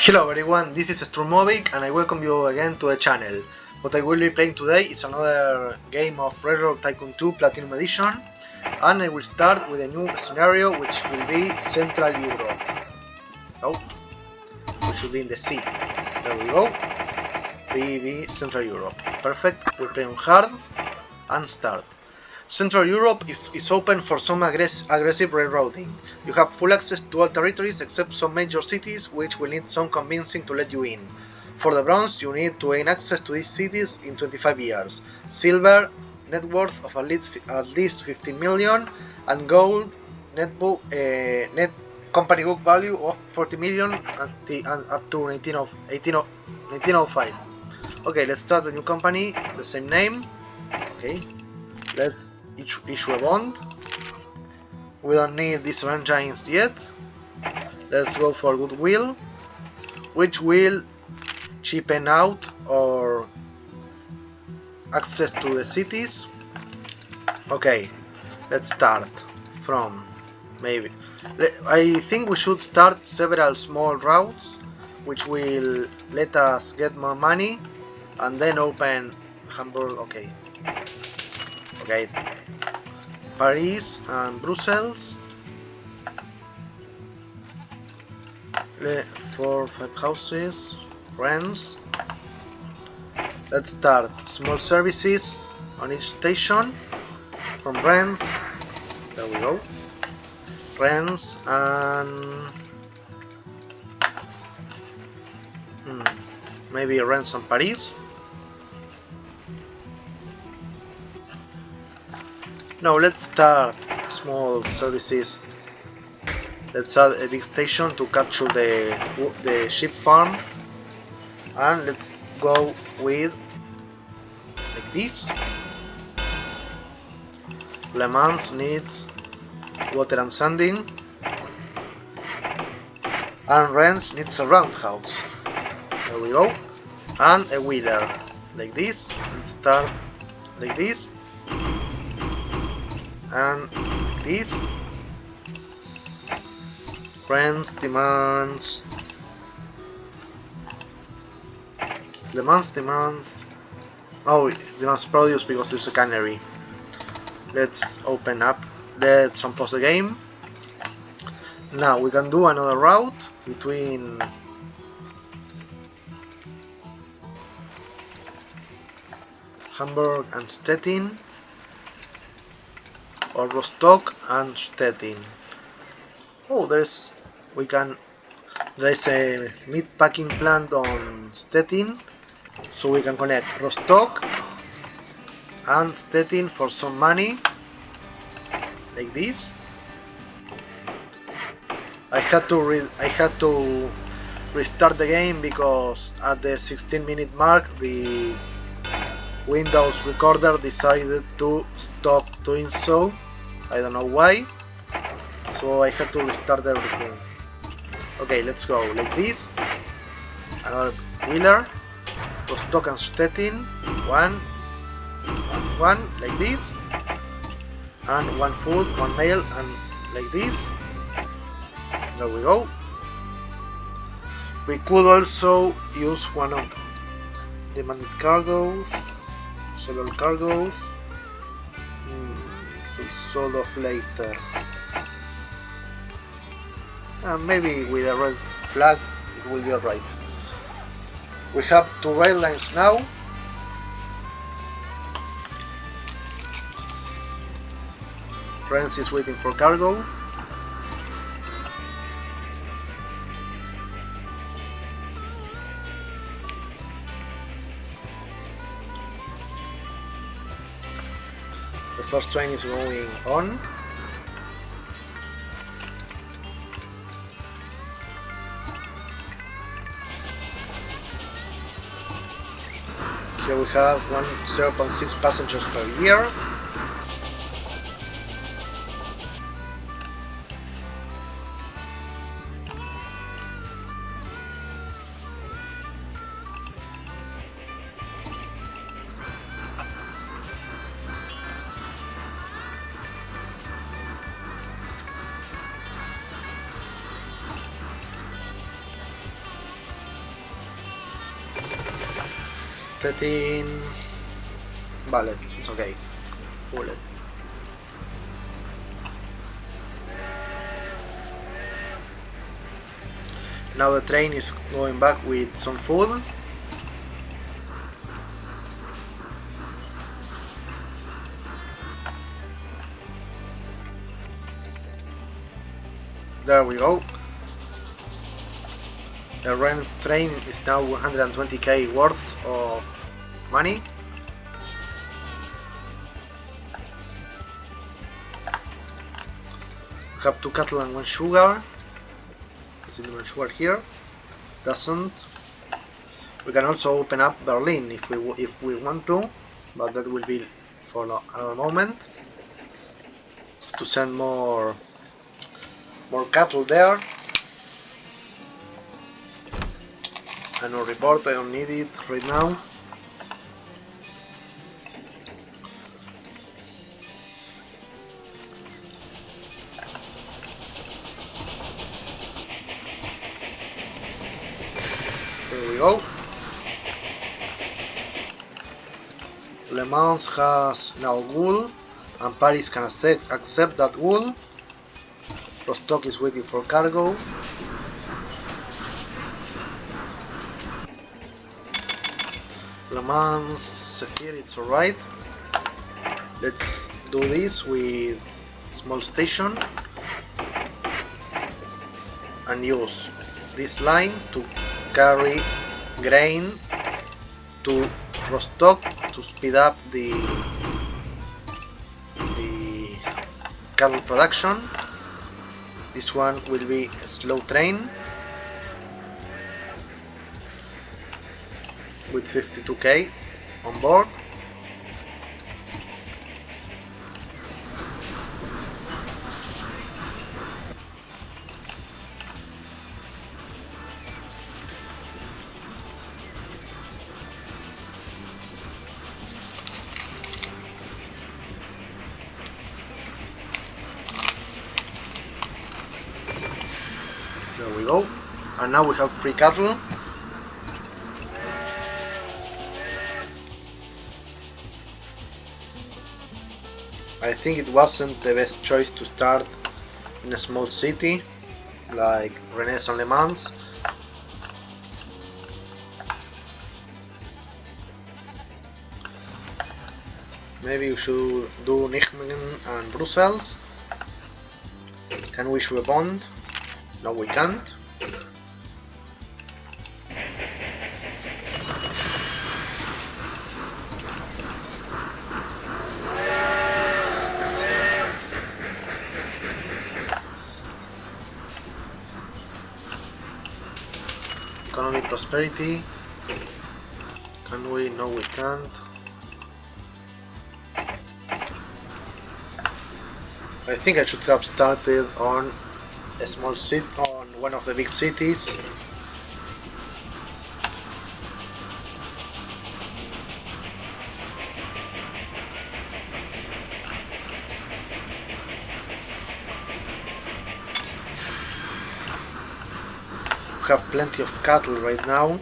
Hello everyone, this is Strumovic and I welcome you again to the channel. What I will be playing today is another game of Railroad Tycoon 2 Platinum Edition, and I will start with a new scenario which will be Central Europe. Oh, we should be in the sea. There we go. Be Central Europe. Perfect, we're playing hard and start. Central Europe is open for some aggressive railroading. You have full access to all territories except some major cities, which will need some convincing to let you in. For the bronze, you need to gain access to these cities in 25 years. Silver, net worth of at least 15 million, and gold, net company book value of 40 million and up to 1905. Okay, let's start a new company, the same name. Okay, let's issue a bond. We don't need these engines yet. Let's go for goodwill, which will cheapen out our access to the cities. Okay, let's start from maybe. I think we should start several small routes, which will let us get more money, and then open Hamburg. Okay. Paris and Brussels. 4-5 houses, rents. Let's start small services on each station. From rents, there we go. Rents and maybe rents on Paris. Now let's start small services. Let's add a big station to capture the sheep farm, and let's go with like this. Le Mans needs water and sanding, and Rennes needs a roundhouse. There we go, and a wheeler like this. Let's start like this. And like this. Friends demands. Le Mans demands. Oh, it demands produce because there's a cannery. Let's open up. Let's unpause the game. Now we can do another route between Hamburg and Stettin, or Rostock and Stettin. Oh, there's a meat packing plant on Stettin, so we can connect Rostock and Stettin for some money, like this. I had to restart the game because at the 16-minute mark the Windows recorder decided to stop doing so. I don't know why, so I had to restart everything. Okay, let's go like this. Another wheeler, Rostock and Stettin, one, like this, and one food, one mail, and like this. There we go. We could also use one of demanded cargoes, several cargoes, to be sold off later. And maybe with a red flag it will be alright. We have 2 rail lines now. France is waiting for cargo. The first train is going on. Here we have 0.6 passengers per year. 13. Vale, it's okay. Bullet. Now the train is going back with some food. There we go. The Rennes train is now 120k worth of money. We have 2 cattle and 1 sugar. Is it 1 sugar here? Doesn't. We can also open up Berlin if we want to, but that will be for another moment. To send more cattle there. I no report, I don't need it right now. There we go. Le Mans has now wool, and Paris can accept that wool. Rostock is waiting for cargo. Le Mans here, it's alright. Let's do this with small station and use this line to carry grain to Rostock to speed up the cattle production. This one will be a slow train with 52k on board. There we go. And now we have free cattle. I think it wasn't the best choice to start in a small city like Rennes and Le Mans. Maybe we should do Nijmegen and Brussels. Can we issue a bond? No, we can't. Economic prosperity. Can we? No, we can't. I think I should have started on a small city, on one of the big cities. We have plenty of cattle right now.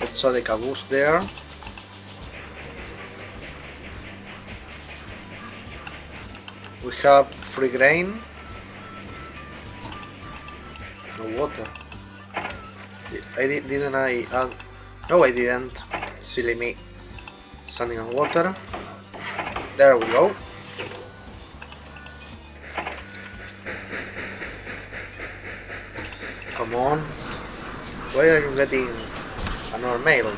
Let's add a caboose there. We have free grain. No water. Didn't I add? No, I didn't. Silly me. Standing on water. There we go. Come on. Why are you getting another mail?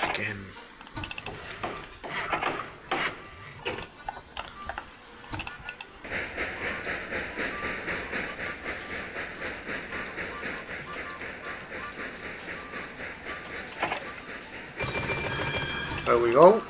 Again. There we go.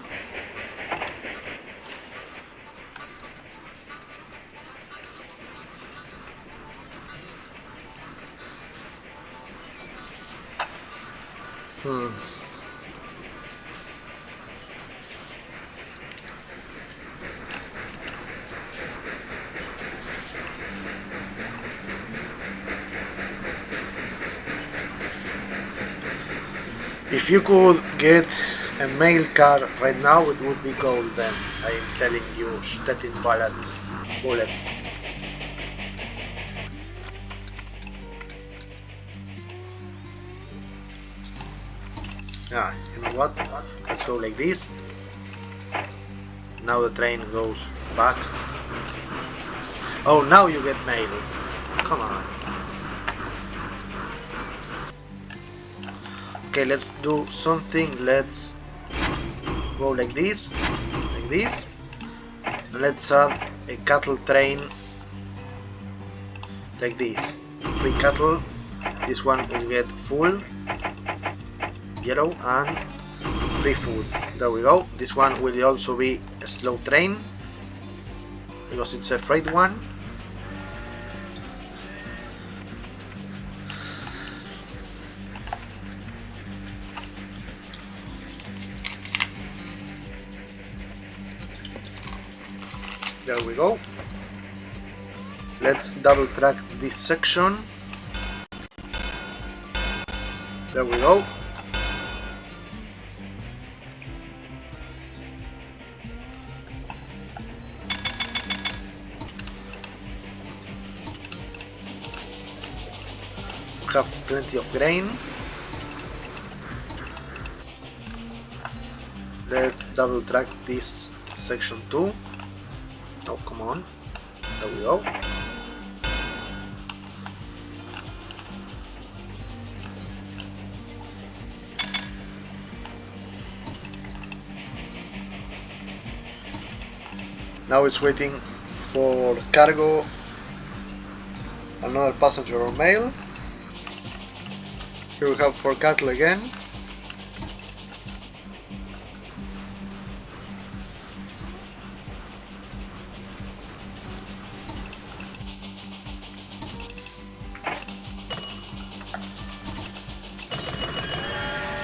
If you could get a mail car right now, it would be gold then. I am telling you, Stettin bullet. Yeah, you know what? Let's go like this. Now the train goes back. Oh, now you get mail. Come on. Okay, let's do something. Let's go like this. Like this. And let's add a cattle train. Like this. Free cattle. This one will get full. Yellow and free food. There we go. This one will also be a slow train because it's a freight one. There we go. Let's double track this section. There we go. Have plenty of grain. Let's double track this section too. Oh, come on. There we go. Now it's waiting for cargo, another passenger or mail. Here we have for cattle again.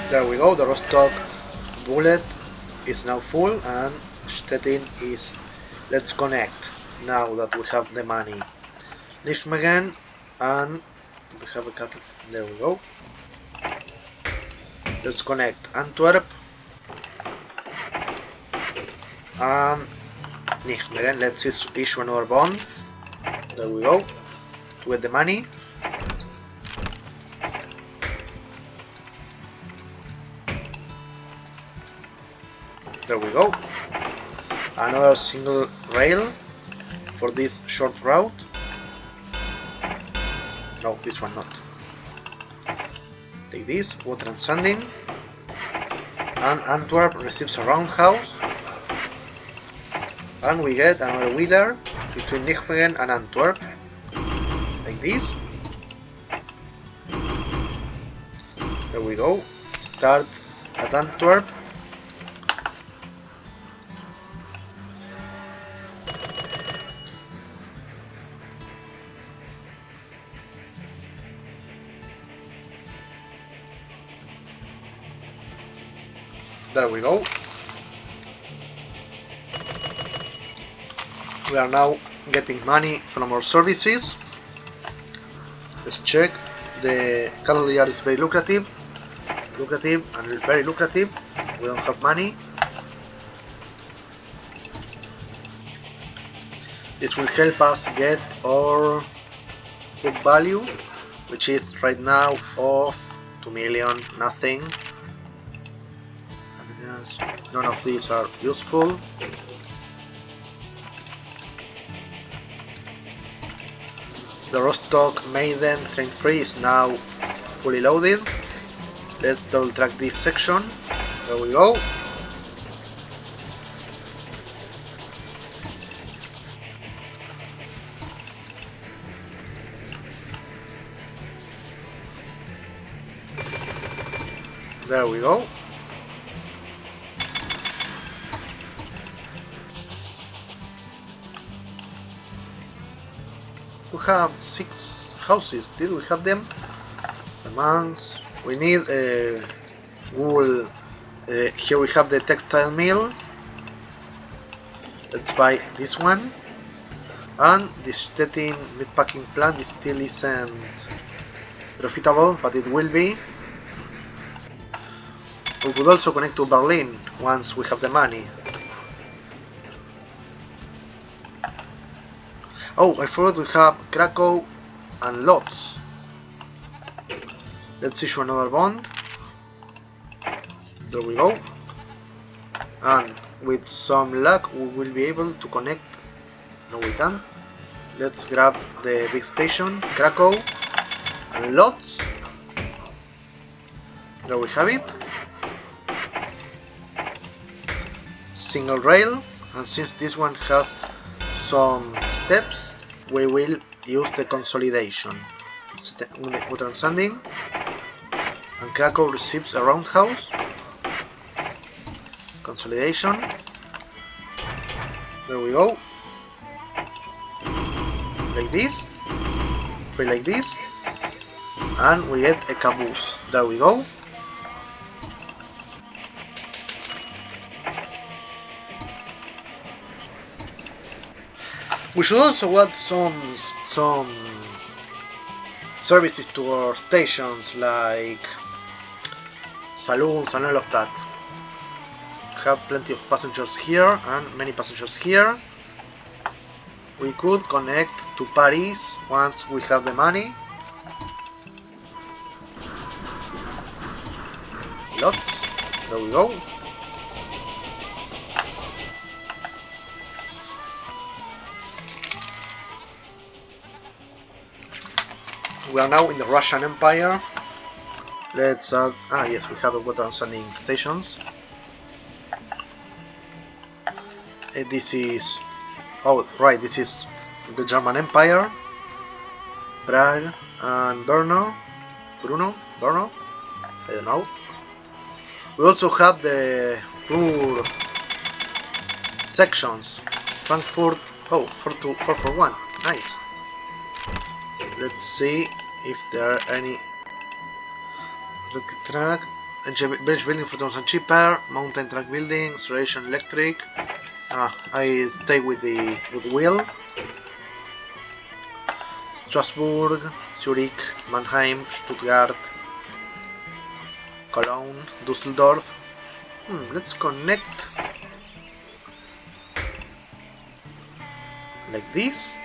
There we go, the Rostock bullet is now full and Stettin is... Let's connect now that we have the money. Nijmegen and we have a cattle. There we go. Let's connect Antwerp and Nijmegen. Let's issue another bond. There we go. To get the money. There we go. Another single rail for this short route. No, this one not. Take this, water and sanding. And Antwerp receives a roundhouse. And we get another wheeler between Nijmegen and Antwerp. Like this. There we go. Start at Antwerp. There we go. We are now getting money from our services. Let's check. The cattle yard is very lucrative and very lucrative. We don't have money. This will help us get our book value, which is right now of 2 million, nothing. None of these are useful. The Rostock Maiden train 3 is now fully loaded. Let's double track this section. There we go. There we go. We have 6 houses. Did we have them? The months. We need wool. Here we have the textile mill. Let's buy this one. And the Stettin meatpacking plant still isn't profitable, but it will be. We could also connect to Berlin once we have the money. Oh, I forgot we have Krakow and Lodz. Let's issue another bond. There we go. And with some luck we will be able to connect. No, we can't. Let's grab the big station, Krakow and Lodz. There we have it. Single rail, and since this one has some steps, we will use the consolidation. Water and sanding, and Krakow receives a roundhouse. Consolidation. There we go. Like this. Free like this. And we get a caboose. There we go. We should also add some services to our stations, like saloons and all of that. Have plenty of passengers here and many passengers here. We could connect to Paris once we have the money. Lots. There we go. We are now in the Russian Empire. Let's yes, we have a water and sanding stations. This is, oh right, this is the German Empire. Prague and Brno, I don't know. We also have the Ruhr sections. Frankfurt, oh, 441, nice. Let's see if there are any. Track, bridge building for 2000 cheaper, mountain track building, acceleration electric. I stay with the wheel. Strasbourg, Zurich, Mannheim, Stuttgart, Cologne, Düsseldorf. Let's connect like this.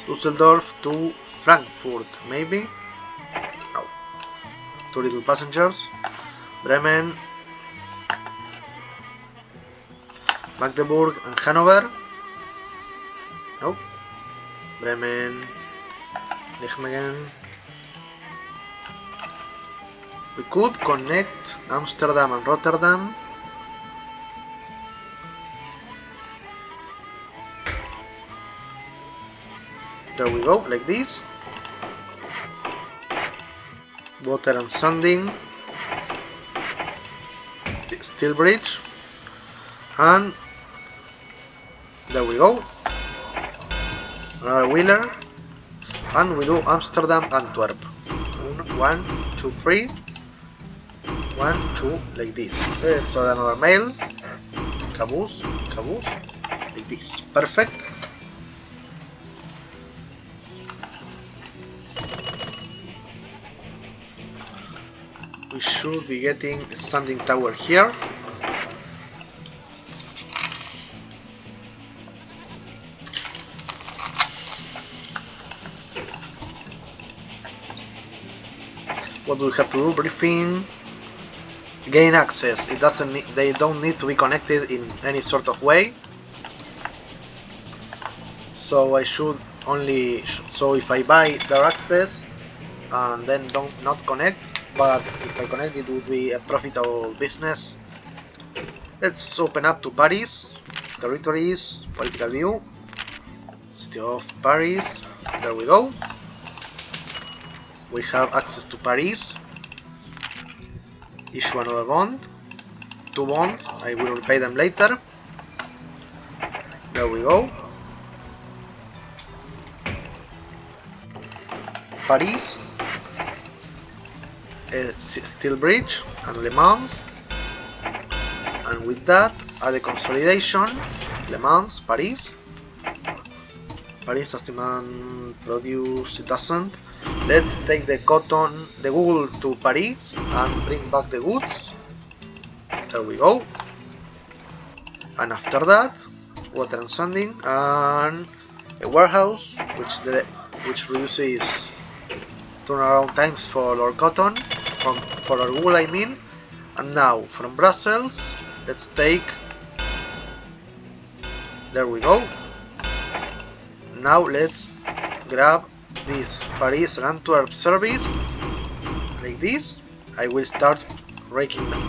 Düsseldorf to Frankfurt, maybe? No. Too little passengers. Bremen, Magdeburg and Hanover. No. Bremen, Nijmegen. We could connect Amsterdam and Rotterdam. There we go, like this. Water and sanding. Steel bridge. And there we go. Another wheeler. And we do Amsterdam, Antwerp. 1, 2, 3. 1, 2, like this. Let's add another mail. Caboose, like this. Perfect. We should be getting a sanding tower here. What do we have to do? Briefing. Gain access. It doesn't need, they don't need to be connected in any sort of way. So I should only so if I buy their access and then not connect, but if I connect it would be a profitable business. Let's open up to Paris. Territories, political view, city of Paris. There we go. We have access to Paris. Issue another bond. 2 bonds. I will repay them later. There we go. Paris. Steel bridge and Le Mans. And with that, add a consolidation. Le Mans, Paris. Paris does demand produce, it doesn't. Let's take the wool to Paris and bring back the goods. There we go. And after that, water and sanding and a warehouse, which reduces turnaround times for our cotton, for our wool I mean. And now from Brussels, let's take. There we go. Now let's grab this Paris and Antwerp service like this. I will start raking them.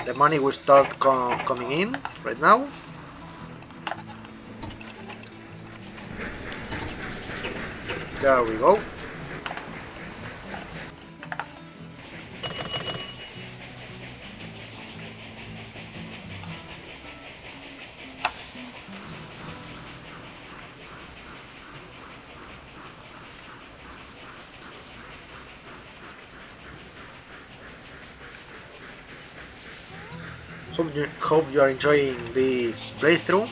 The money will start coming in right now. There we go. Hope you are enjoying this playthrough.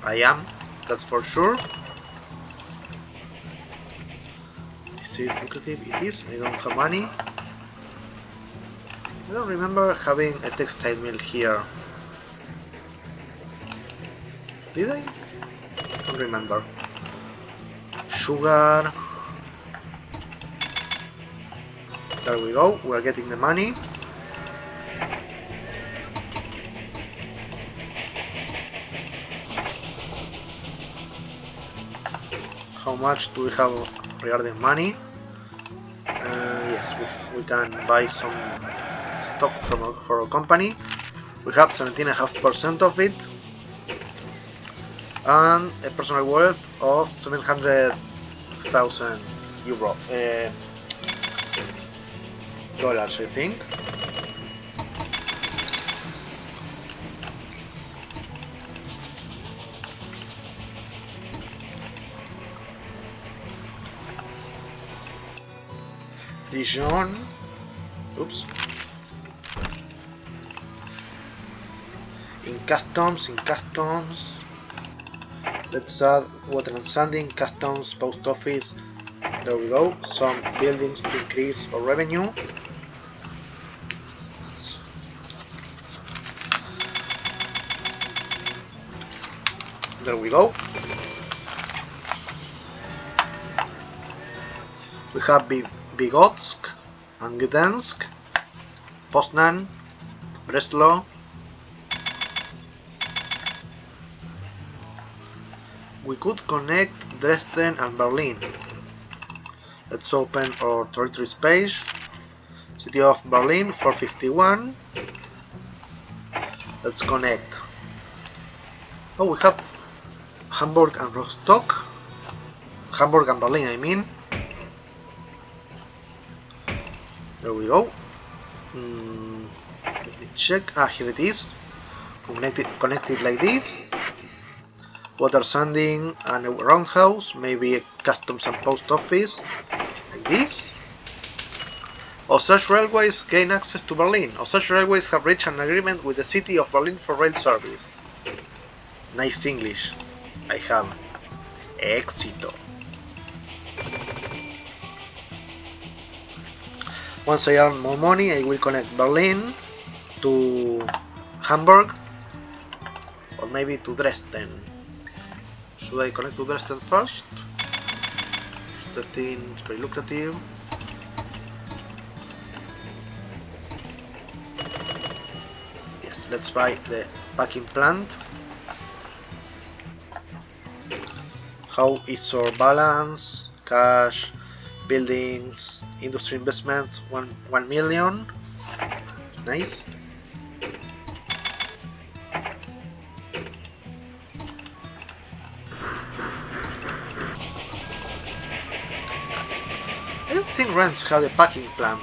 I am, that's for sure. Is it lucrative? It is. I don't have money. I don't remember having a textile mill here. Did I? I don't remember. Sugar. There we go. We're getting the money. How much do we have regarding money? Yes, we can buy some stock for our company. We have 17.5% of it and a personal worth of 700,000 euro dollars, I think. Dijon. Oops. In customs. Let's add water and sanding, customs, post office. There we go. Some buildings to increase our revenue. There we go. We have Bygotsk and Gdansk, Poznan, Breslau. We could connect Dresden and Berlin. Let's open our territory page. City of Berlin 451. Let's connect. Oh, we have Hamburg and Rostock. Hamburg and Berlin, I mean. There we go. Let me check. Here it is. Connected like this. Water sanding and a roundhouse. Maybe a customs and post office. Like this. Osage Railways gain access to Berlin. Osage Railways have reached an agreement with the city of Berlin for rail service. Nice English. I have. Éxito. Once I earn more money, I will connect Berlin to Hamburg or maybe to Dresden. Should I connect to Dresden first? Dresden is very lucrative. Yes, let's buy the packing plant. How is our balance? Cash, buildings, industry investments, 1 million. Nice. I don't think Rennes had a packing plant.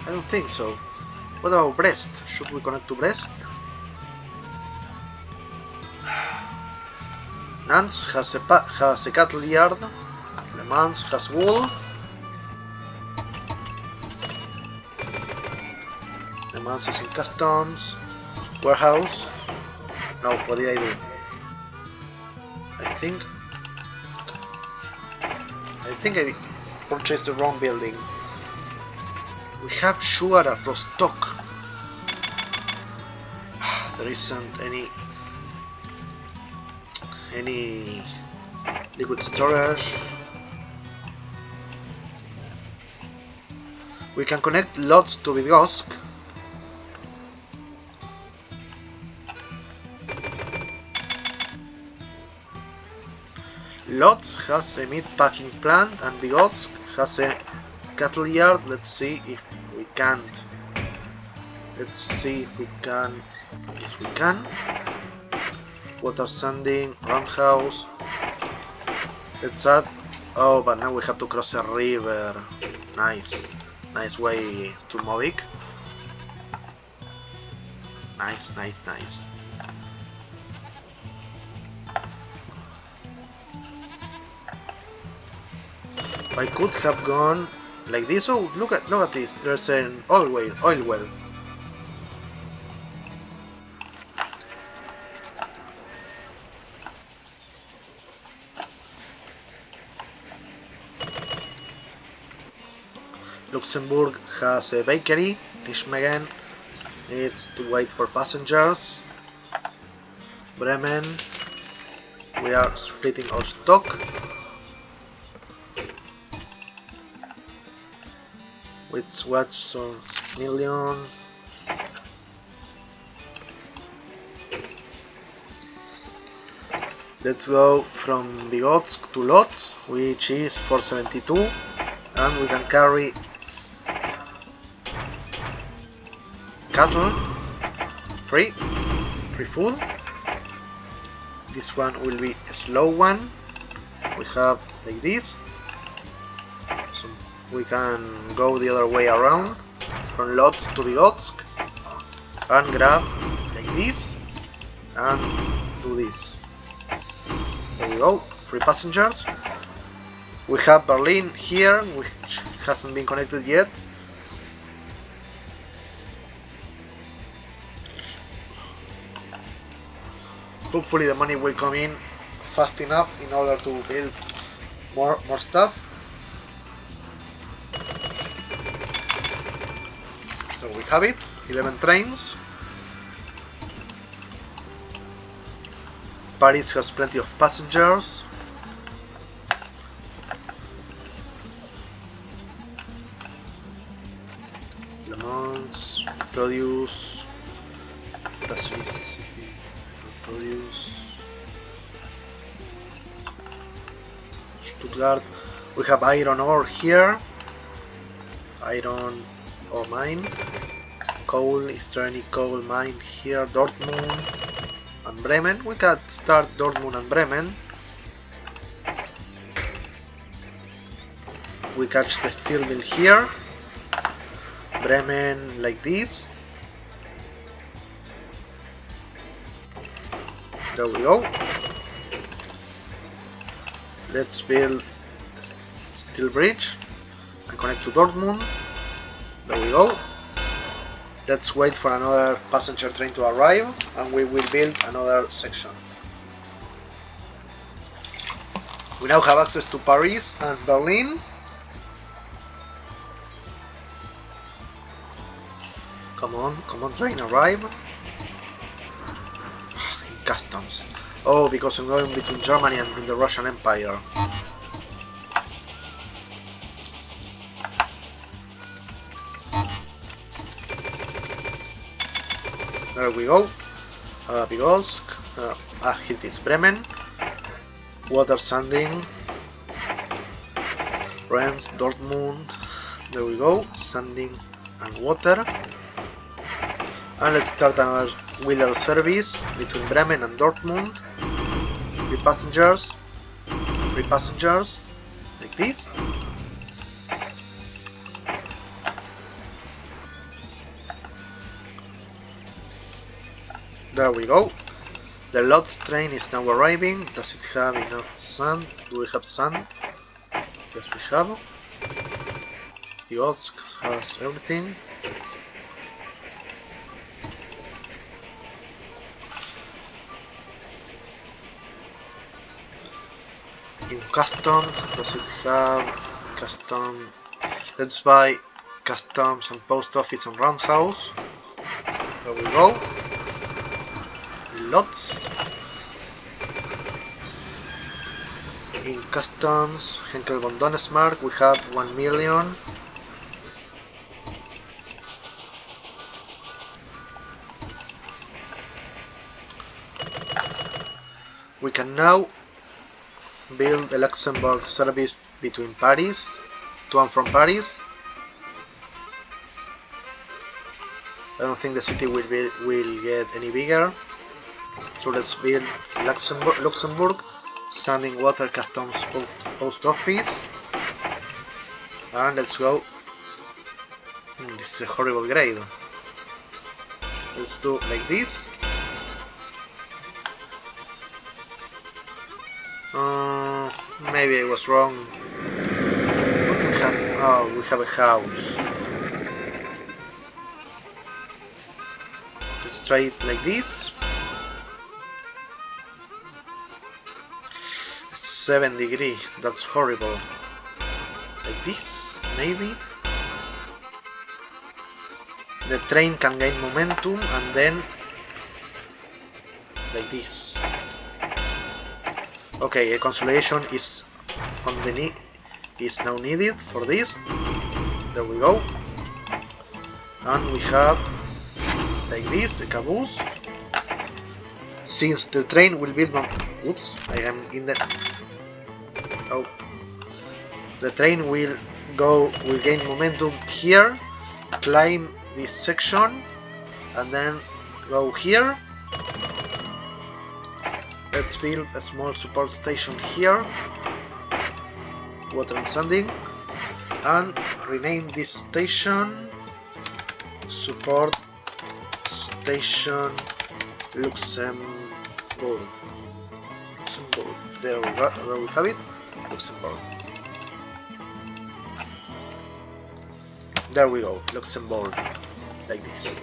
I don't think so. What about Brest? Should we connect to Brest? Nantes has a cattle yard. Le Mans has wool. Le Mans is in customs. Warehouse. No, what did I do? I think I purchased the wrong building. We have sugar at Rostock. There isn't any liquid storage. We can connect lots to Vidgosk. Lodz has a meat packing plant and Vidgosk has a cattle yard. Let's see if we can't. Let's see if we can. Yes, we can. Water sanding, roundhouse. Let's add. Oh, but now we have to cross a river. Nice. Nice way to Münich. Nice, nice, nice. I could have gone like this. Oh, look at this. There's an oil well. Luxembourg has a bakery. Nijmegen needs to wait for passengers. Bremen, we are splitting our stock. Which watch so 6 million. Let's go from Vidgosk to Lodz, which is 472, and we can carry cattle free food. This one will be a slow one. We have like this. So we can go the other way around from Lodz to Vidgosk and grab like this and do this. There we go, free passengers. We have Berlin here, which hasn't been connected yet. Hopefully the money will come in fast enough in order to build more stuff. So we have it, 11 trains. Paris has plenty of passengers. Le Mans, produce, produce, Stuttgart. We have iron ore here, iron ore mine. Coal, is there any coal mine here? Dortmund and Bremen. We can start Dortmund and Bremen. We catch the steel mill here. Bremen like this. There we go. Let's build a steel bridge and connect to Dortmund. There we go. Let's wait for another passenger train to arrive and we will build another section. We now have access to Paris and Berlin. Come on train, arrive. Customs. Oh, because I'm going between Germany and the Russian Empire. There we go. Vidgosk. Here it is, Bremen. Water sanding. Rennes, Dortmund. There we go. Sanding and water. And let's start another wheeler service between Bremen and Dortmund. Free passengers, like this. There we go. The Lodz train is now arriving. Does it have enough sand? Do we have sand? Yes, we have. Vidgosk has everything. In customs, does it have Custom. Let's buy customs and post office and roundhouse. There we go. Lots. In customs, Henkel von Donnersmarck, we have 1 million. We can now build a Luxembourg service between Paris, to and from Paris. I don't think the city will get any bigger. So let's build Luxembourg standing water customs post office. And let's go. This is a horrible grade. Let's do like this. Maybe I was wrong. What do we have? Oh, we have a house. Let's try it like this. 7 degrees. That's horrible. Like this, maybe. The train can gain momentum and then like this. Okay, a consolidation is on the is now needed for this. There we go. And we have like this a caboose. Since the train will build oops, I am in the oh. The train will gain momentum here, climb this section, and then go here. Let's build a small support station here, water and sanding, and rename this station support station Luxembourg. There we have it, Luxembourg. There we go, Luxembourg, like this.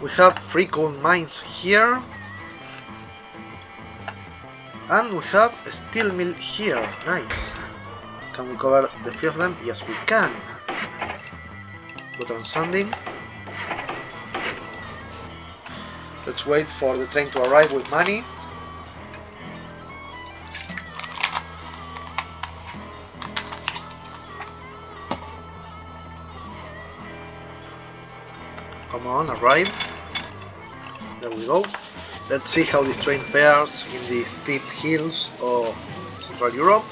We have 3 coal mines here, and we have a steel mill here. Nice. Can we cover the 3 of them? Yes, we can. Water and sanding. Let's wait for the train to arrive with money. Come on, arrive. There we go. Let's see how this train fares in the steep hills of Central Europe.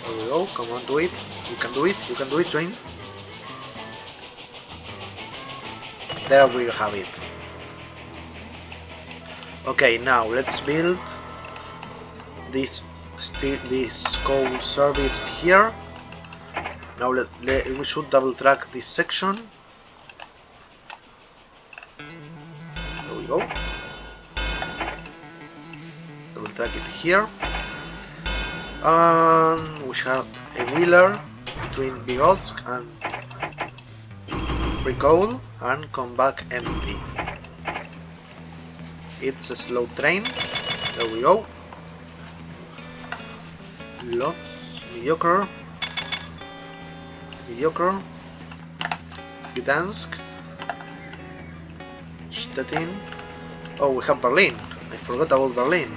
There we go. Come on, do it. You can do it. You can do it, train. There we have it. Okay, now let's build this coal service here. Now we should double track this section. There we go. Double track it here. And we have a wheeler between Vigotsk and free coal and come back empty. It's a slow train. There we go. Lots. Mediocre. Mediocre. Gdansk. Stettin. Oh, we have Berlin. I forgot about Berlin.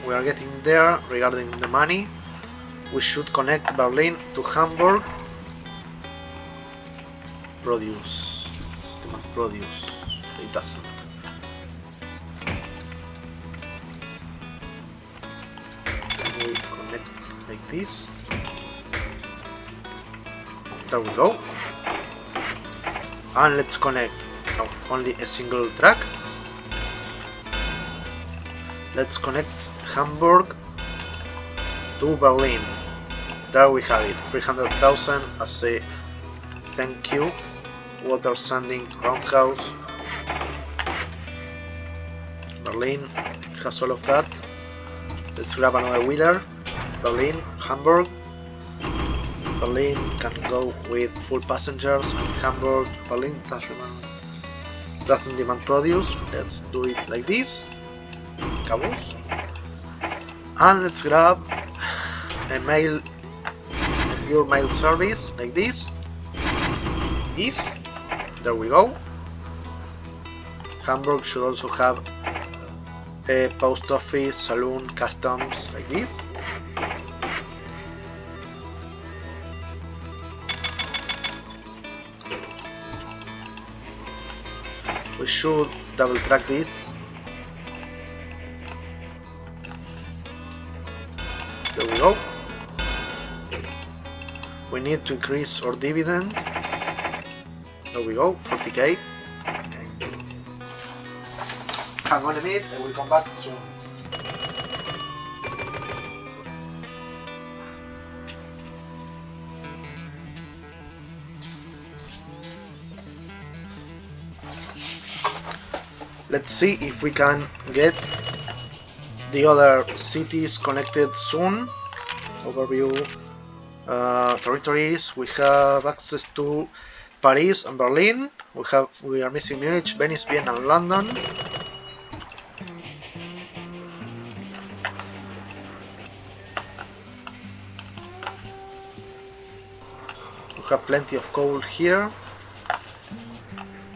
We are getting there regarding the money. We should connect Berlin to Hamburg. Produce. System of produce. It doesn't. We connect like this. There we go. And let's connect only a single track. Let's connect Hamburg to Berlin. There we have it, 300,000 as a thank you. Water sanding roundhouse. Berlin, it has all of that. Let's grab another wheeler. Berlin, Hamburg. Berlin can go with full passengers, and Hamburg, Berlin doesn't demand produce. Let's do it like this. Caboose. And let's grab a pure mail service like this. There we go. Hamburg should also have a post office, saloon, customs like this. We should double track this. There we go. We need to increase our dividend. There we go, 40k. Hang on a minute, I will come back soon. Let's see if we can get the other cities connected soon. Overview. Territories. We have access to Paris and Berlin. We are missing Munich, Venice, Vienna, and London. We have plenty of coal here.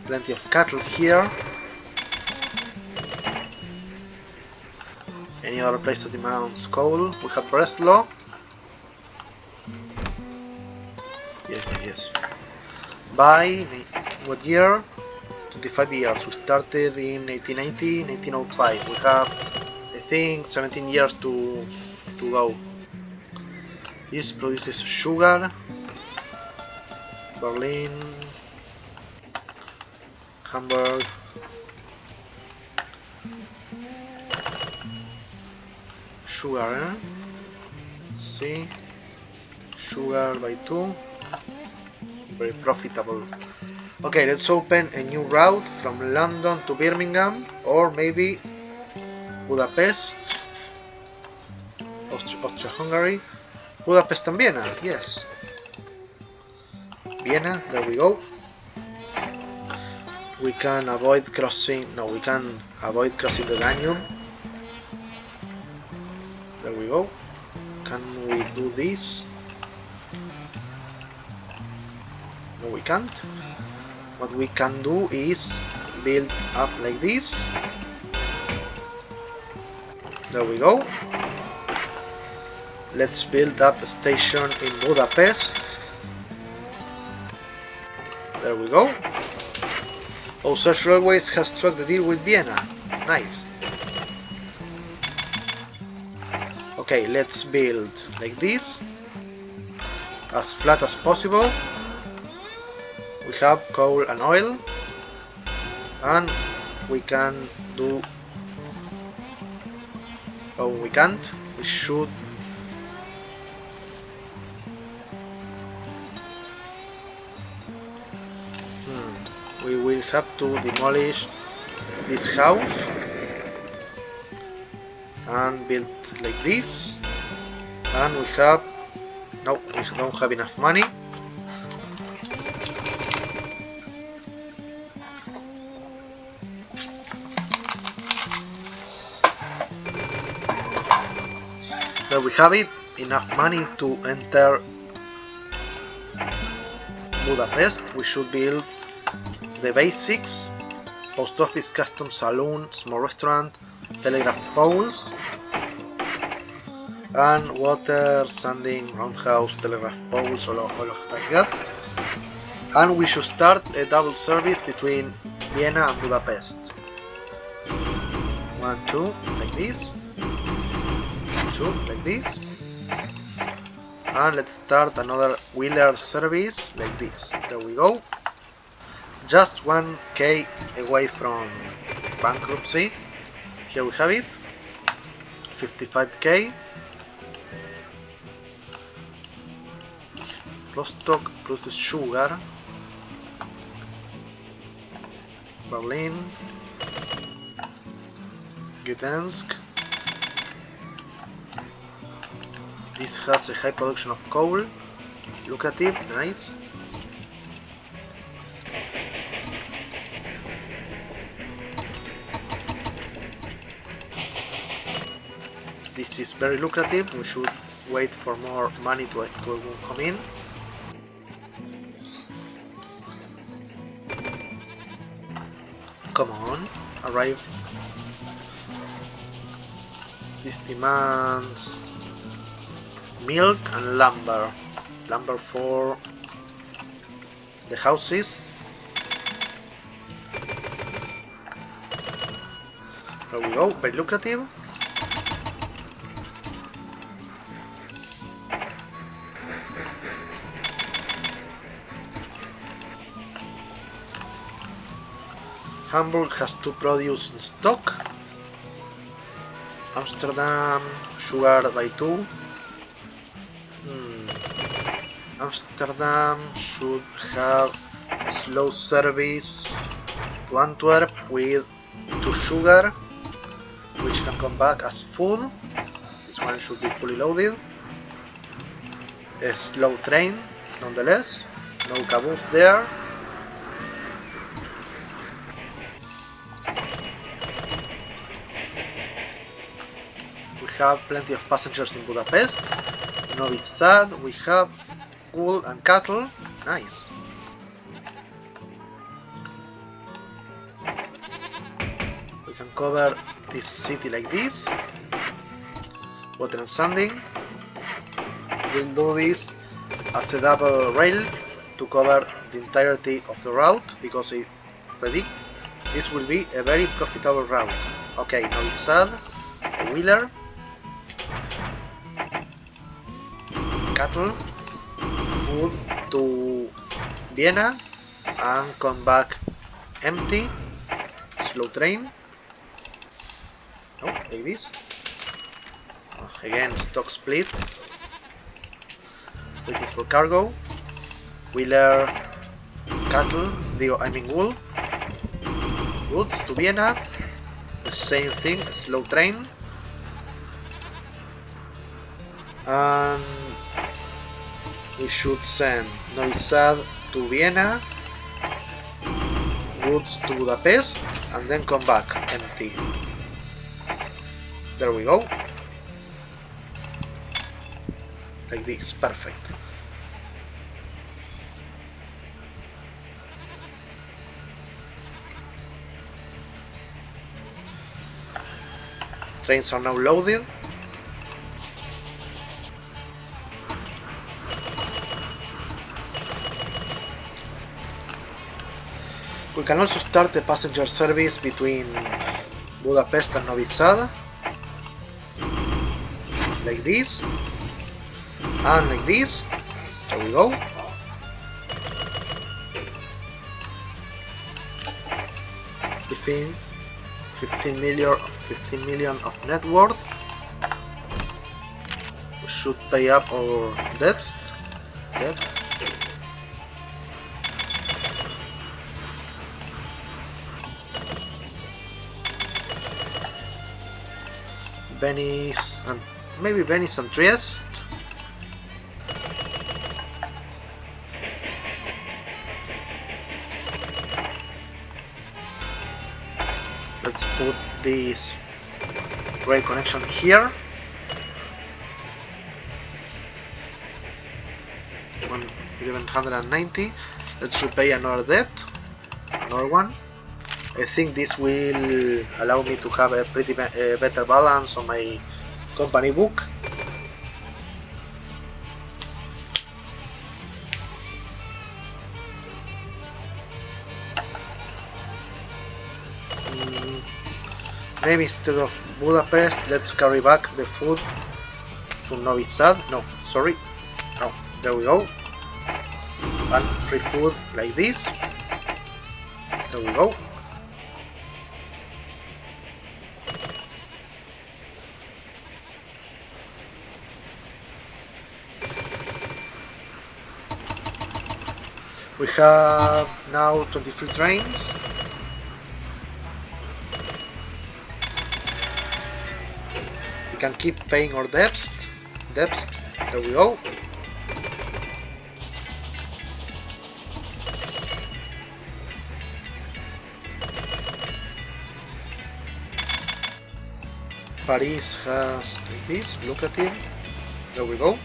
Plenty of cattle here. Any other place that demands coal? We have Breslau. Yes. By what year? 25 years. We started in 1890, 1905. We have, I think, 17 years to go. This produces sugar. Berlin, Hamburg. Sugar, eh? Let's see. Sugar by 2. It's very profitable. Okay, let's open a new route from London to Birmingham, or maybe Budapest, Austria-Hungary, Budapest and Vienna. Yes. Vienna, there we go. We can avoid crossing. No, we can avoid crossing the Danube. There we go. Can we do this? No, we can't. What we can do is build up like this. There we go. Let's build up a station in Budapest. There we go. Such Railways has struck the deal with Vienna. Nice. Okay, let's build like this, as flat as possible. We have coal and oil, and we can do... Oh, we can't. We should... We will have to demolish this house and build like this, and we have... No, we don't have enough money. There we have it, enough money to enter Budapest. We should build the basics: post office, customs, saloon, small restaurant, telegraph poles, and water, sanding, roundhouse, telegraph poles, all of like that. And we should start a double service between Vienna and Budapest. 1, 2, like this. 2, like this. And let's start another wheeler service like this. There we go. Just 1k away from bankruptcy. Here we have it. 55k. Rostock produces sugar. Berlin. Gdansk. This has a high production of coal. Lucrative, nice. This is very lucrative. We should wait for more money to come in. Come on, arrive. This demands milk and lumber. Lumber for the houses. There we go, very lucrative. Hamburg has 2 produce in stock. Amsterdam, sugar by 2. Amsterdam should have a slow service to Antwerp with 2 sugar, which can come back as food. This one should be fully loaded. A slow train, nonetheless. No caboose there. We have plenty of passengers in Budapest. Novi Sad, we have wool and cattle. Nice. We can cover this city like this. Water and sanding. We'll do this as a double rail to cover the entirety of the route, because I predict this will be a very profitable route. Okay, Novi Sad, a wheeler. Cattle, food to Vienna and come back empty. Slow train. Oh, like this. Oh, again, stock split. Waiting for cargo. Wheeler, cattle, wool. Goods to Vienna. The same thing, a slow train. And we should send Novi Sad to Vienna, goods to Budapest, and then come back empty. There we go. Like this, perfect. Trains are now loaded. We can also start the passenger service between Budapest and Novi Sad, like this, and like this. There we go. Within 15 million of net worth. We should pay up our debts. Venice and maybe Venice and Trieste. Let's put this rail connection here. 1190. Let's repay another debt, another one. I think this will allow me to have a pretty better balance on my company book. Maybe instead of Budapest, let's carry back the food to Novi Sad. No, sorry. No, there we go. And free food like this. There we go. We have now 23 trains. We can keep paying our debts. There we go. Paris has like this, lucrative. There we go.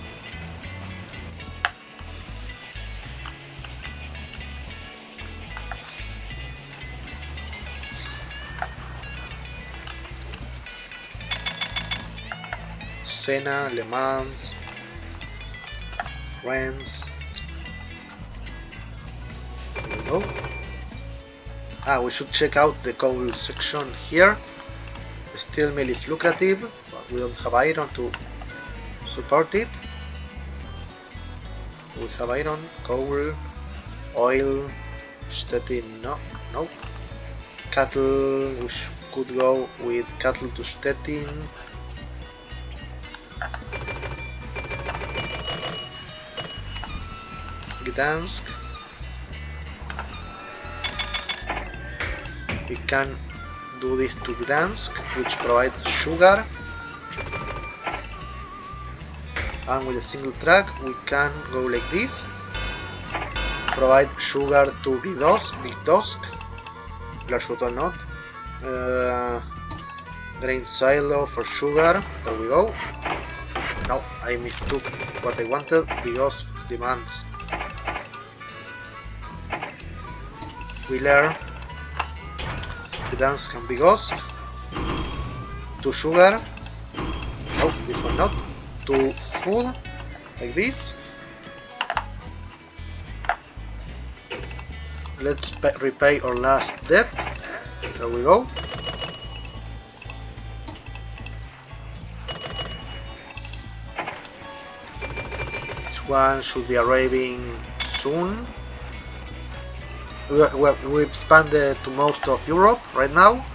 Senna, Le Mans, Rennes. There we go. We should check out the coal section here. The steel mill is lucrative, but we don't have iron to support it. We have iron, coal, oil, Stettin, no. Cattle, we could go with cattle to Stettin. Gdansk. We can do this to Gdansk, which provides sugar, and with a single track we can go like this, provide sugar to Bigdosk, large total not, grain silo for sugar. There we go. No, I mistook what I wanted. Bigdosk demands Wheeler, Gdansk and Bigdosk. To sugar. No, this one not. To food, like this. Let's repay our last debt. There we go. This one should be arriving soon. We expanded to most of Europe right now.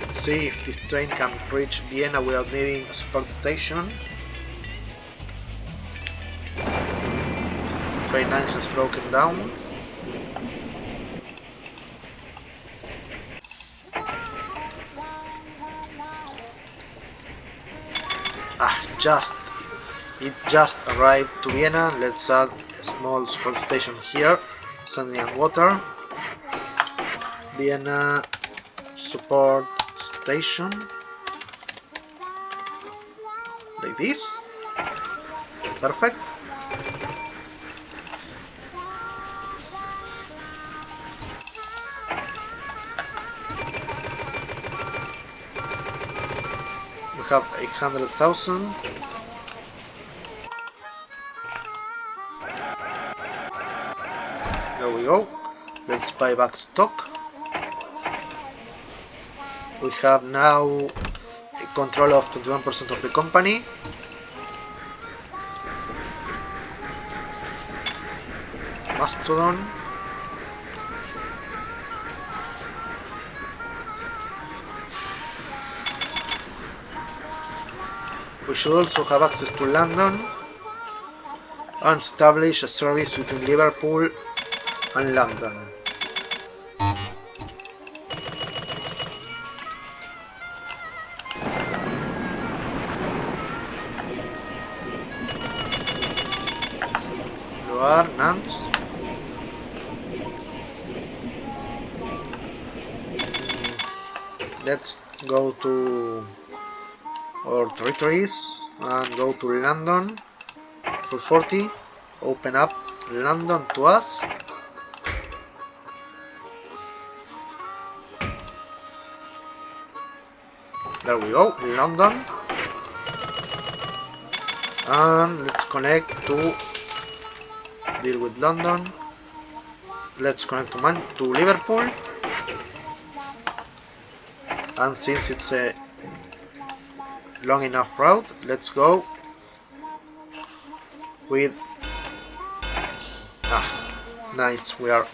Let's see if this train can reach Vienna without needing a support station. Train 9 has broken down. It just arrived to Vienna. Let's add a small support station here, sanding and water. Vienna support station, like this. Perfect. We have 800,000. There we go. Let's buy back stock. We have now a control of 21% of the company. Mastodon. We should also have access to London and establish a service between Liverpool and London. Loire, Nantes. Let's go to our territories and go to London for 40. Open up London to us. There we go, London. And let's connect to deal with London. Let's connect to Liverpool. And since it's a long enough route, let's go with nice, we are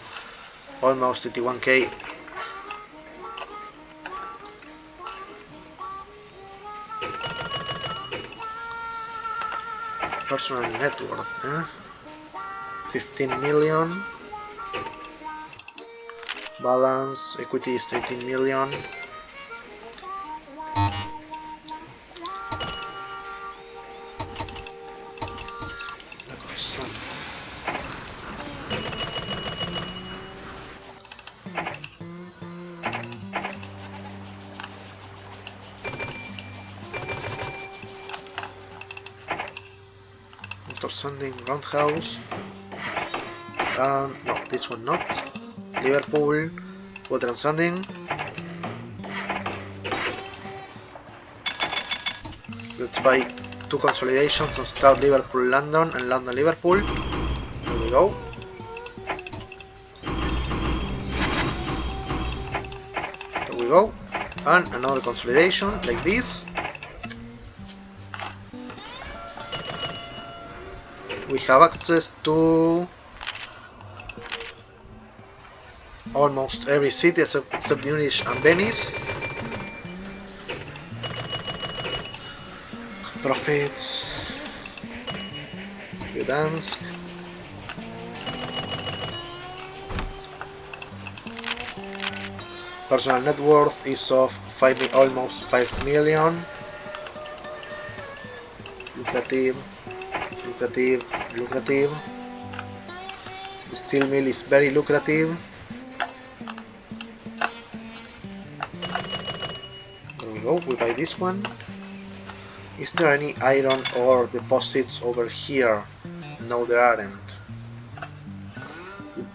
almost 81k. Personal net worth, 15 million. Balance, equity is 18 million. Water Sanding, Roundhouse, and no, this one not. Liverpool, Water and Sanding. Let's buy 2 consolidations and start Liverpool London and London Liverpool. There we go. There we go. And another consolidation like this. We have access to almost every city except Munich and Venice. Profits, Gdansk, personal net worth is of almost 5 million. Lucrative, lucrative, lucrative. The steel mill is very lucrative. There we go, we buy this one. Is there any iron ore deposits over here? No, there aren't.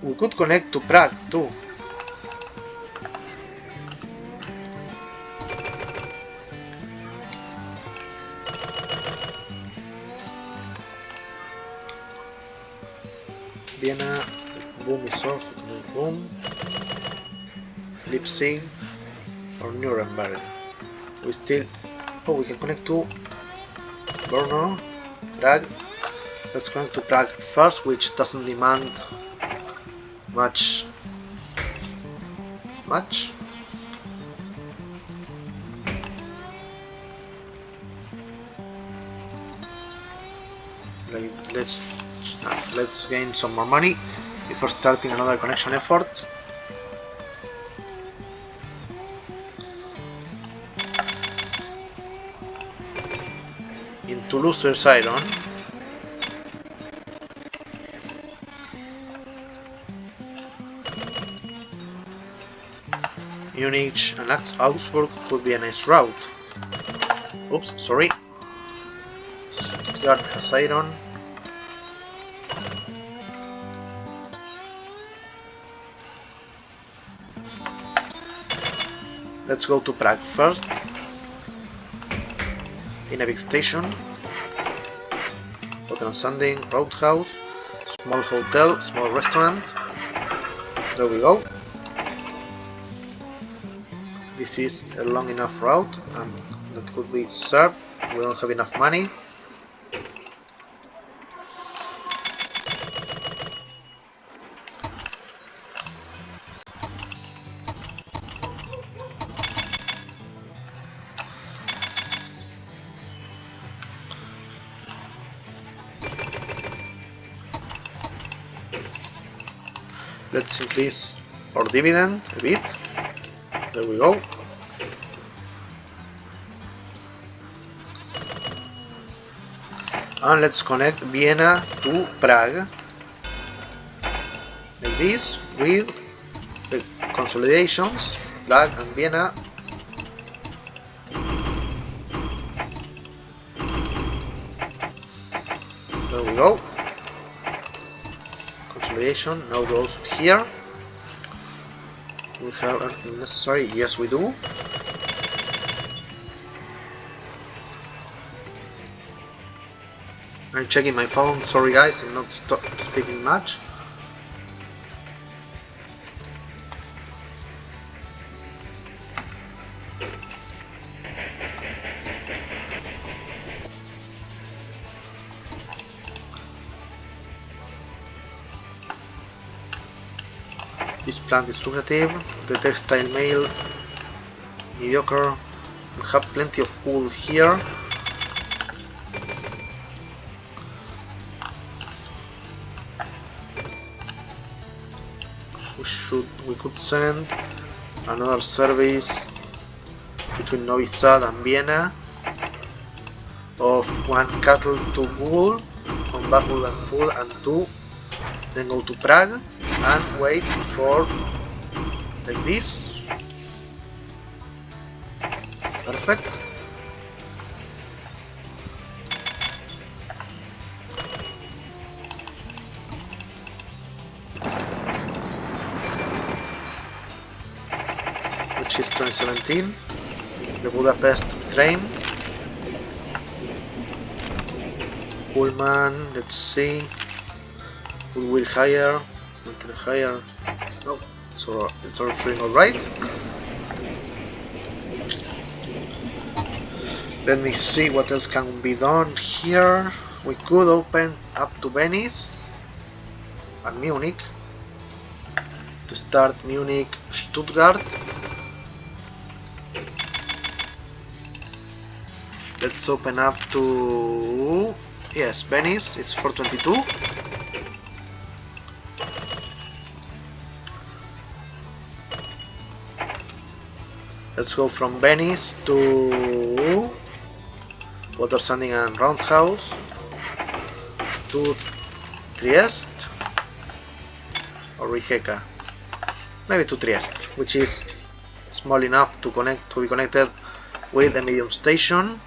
We could connect to Prague too. Vienna, boom is off, no boom. Leipzig or Nuremberg. We still... oh, we can connect to Brno, Prague. Let's connect to Prague first, which doesn't demand much. Let's gain some more money before starting another connection effort. In Toulouse there's iron. Munich and Augsburg could be a nice route. Oops, sorry. Stuttgart has iron. Let's go to Prague first. In a big station. Water and Sanding, Roadhouse, small hotel, small restaurant. There we go. This is a long enough route and that could be served. We don't have enough money. Let's increase our dividend a bit. There we go. And let's connect Vienna to Prague. Like this, with the consolidations, Prague and Vienna. There we go. Consolidation now goes here. We have everything necessary. Yes, we do. I'm checking my phone. Sorry guys, I'm not speaking much. This plant is lucrative, the textile mill mediocre. We have plenty of wool here. We could send another service between Novi Sad and Vienna of 1 cattle, 2 wool, 1 bag wool and food, and 2. Then go to Prague and wait for like this. Perfect. which is 2017. The Budapest train. Pullman, let's see. We will hire. We can hire. No, so it's everything alright. Let me see what else can be done here. We could open up to Venice and Munich. To start Munich, Stuttgart. Let's open up to, yes, Venice, it's 422. Let's go from Venice to Water Sanding and Roundhouse, to Trieste or Rijeka, maybe to Trieste, which is small enough to be connected with a medium station.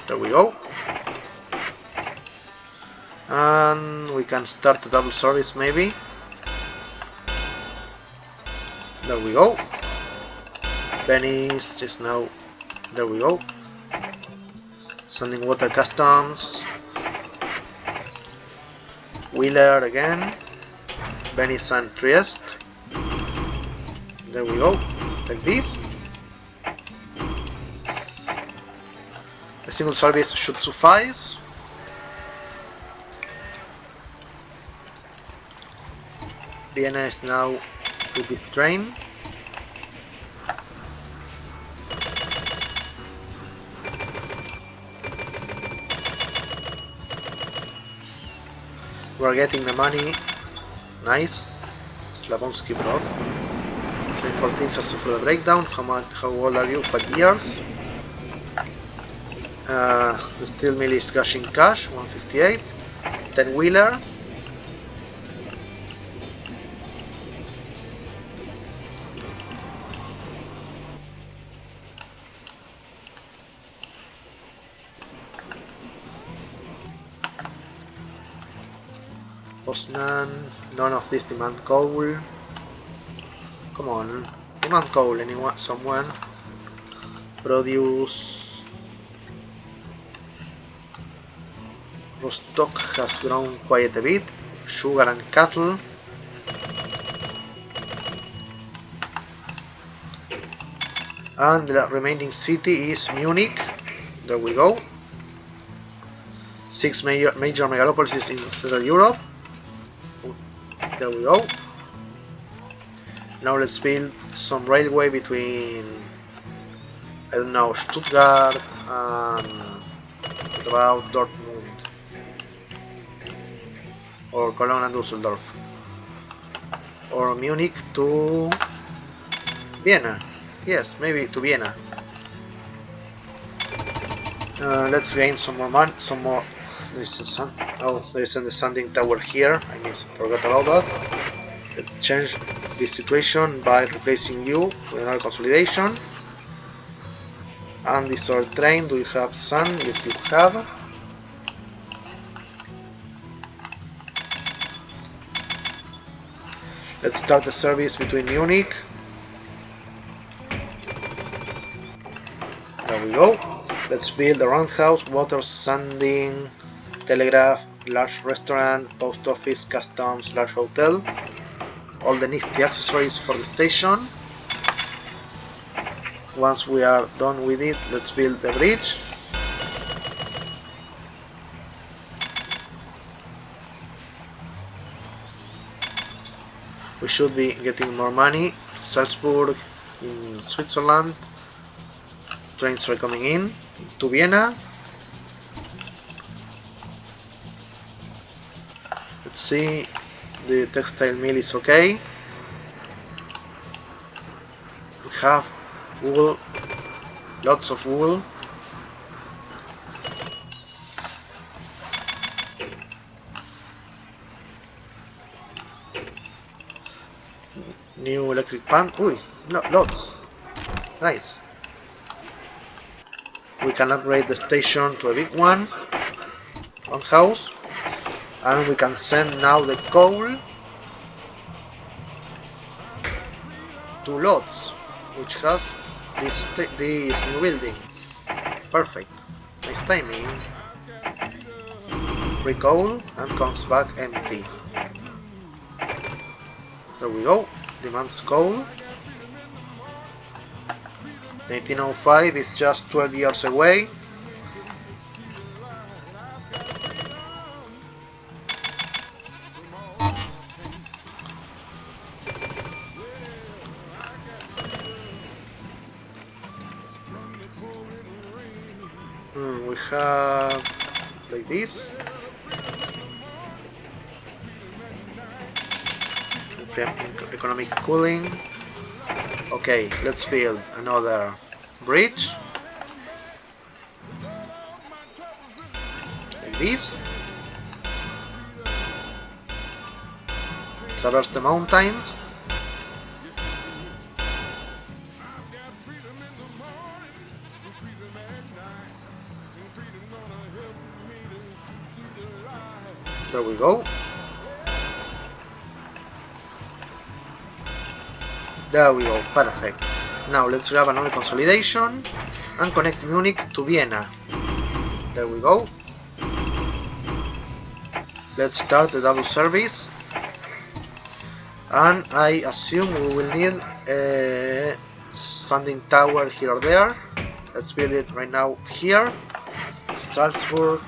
There we go. And we can start the double service maybe. There we go. Venice is now, there we go. Sending water customs. Wheeler again. Venice and Trieste. There we go. Like this. A single service should suffice. Vienna is now with this train. We're getting the money. Nice. Slavonsky Broad. Train 14 has suffered a breakdown. How old are you? 5 years. The steel mill is gushing cash. 158. 10 wheeler. Poznan, none of this demand coal. Come on, demand coal, anyone, someone. Produce. Rostock has grown quite a bit. Sugar and cattle. And the remaining city is Munich. There we go. 6 major megalopolises in Central Europe. There we go. Now let's build some railway between, I don't know, Stuttgart and what about Dortmund or Cologne and Düsseldorf, or Munich to Vienna. Yes, maybe to Vienna. Let's gain some more money, some more. There's a sanding tower here. I forgot about that. Let's change this situation by replacing you with another consolidation. And this other train, do you have sand? Yes, you have. Let's start the service between Munich. There we go. Let's build a roundhouse, water sanding, telegraph, large restaurant, post office, customs, large hotel. All the nifty accessories for the station. Once we are done with it, let's build the bridge. We should be getting more money. Salzburg in Switzerland. Trains are coming in to Vienna. Let's see, the textile mill is okay. We have wool, lots of wool. New electric pan. Uy, lots. Nice. We can upgrade the station to a big one house, and we can send now the coal to Lodz. which has this new building. Perfect. Nice timing. Free coal and comes back empty. There we go. Demands coal. 1905 is just 12 years away. We have like this. Economic cooling. Okay, let's build another bridge. Like this. Traverse the mountains. There we go. There we go, perfect. Now let's grab another consolidation and connect Munich to Vienna. There we go. Let's start the double service. And I assume we will need a standing tower here or there. Let's build it right now here. Salzburg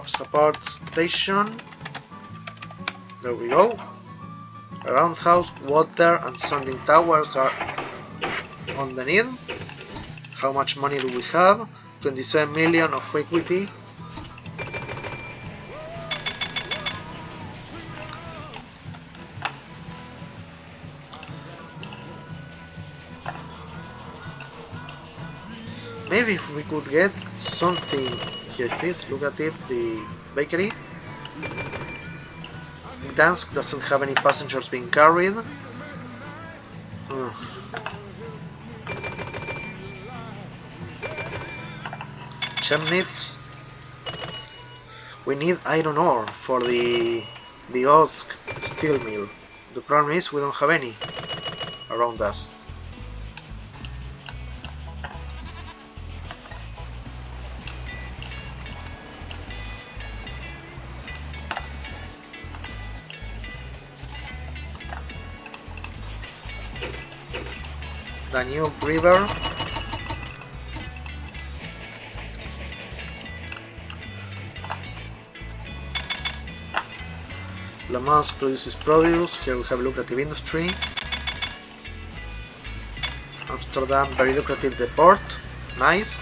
support station. There we go. A roundhouse, water and standing towers are on the need. How much money do we have? 27 million of equity. Maybe if we could get something. Here it is, look at it, the bakery. Gdansk doesn't have any passengers being carried. Chemnitz. We need iron ore for the Osk steel mill. The problem is we don't have any around us. Danube River. Le Mans produces produce. Here we have lucrative industry. Amsterdam, very lucrative, the port. Nice.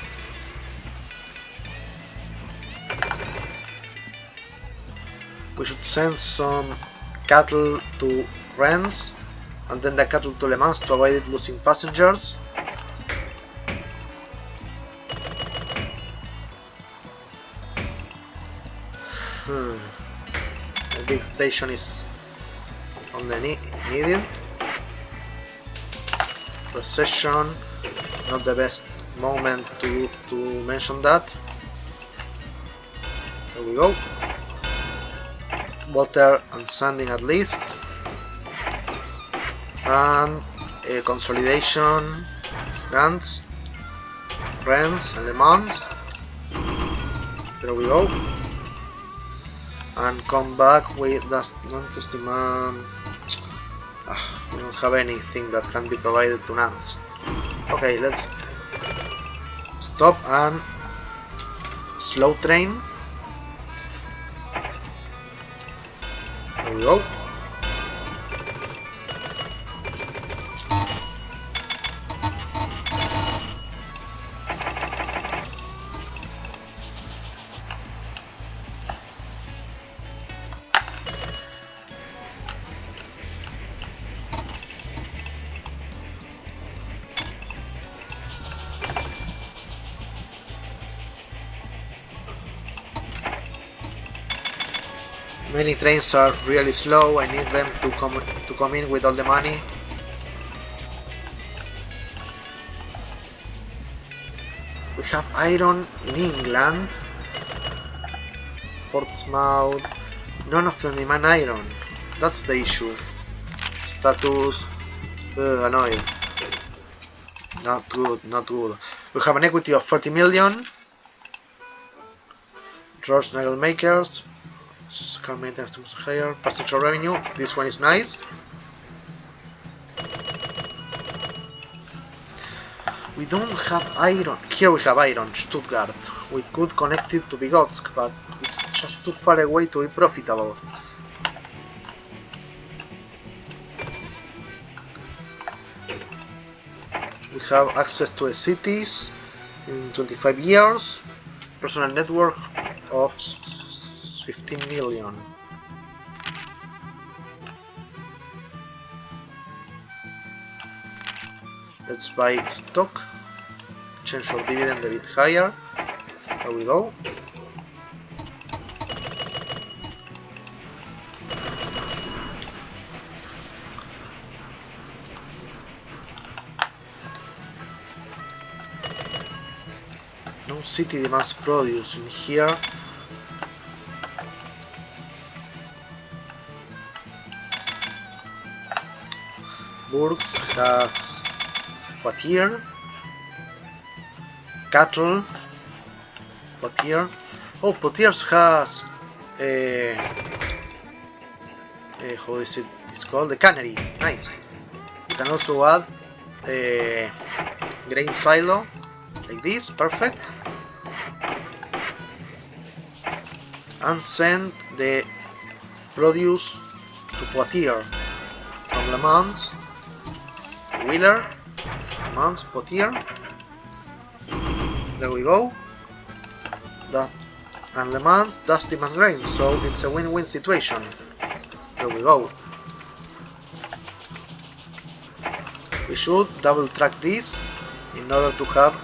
We should send some cattle to Rennes and then the cattle to Le Mans to avoid losing passengers. A big station is on the needed. Recession, not the best moment to mention that. There we go. Water and sanding at least. And a consolidation, Gantz, Rennes and Le Mans. There we go. And come back with that Nantes demand. We don't have anything that can be provided to Nantes. Okay, let's stop and slow train. There we go. Many trains are really slow. I need them to come in with all the money. We have iron in England. Portsmouth. None of them demand iron. That's the issue. Status. Annoying. Not good, not good. We have an equity of 30 million. Rush Nagel Makers. Car maintenance higher. Passenger revenue. This one is nice. We don't have iron. Here we have iron, Stuttgart. We could connect it to Bigotsk, but it's just too far away to be profitable. We have access to the cities in 25 years. Personal network of 15 million. Let's buy stock. Change our dividend a bit higher. There we go. No city demands produce in here. Burgs has Poitiers. Cattle. Poitiers. Oh, Poitiers has how is it? It's called the cannery. Nice. You can also add a grain silo like this. Perfect. And send the produce to Poitiers from Le Mans, Wheeler, Le Mans, Poitiers. There we go. And Le Mans does demand grain, so it's a win-win situation. There we go. We should double track this in order to have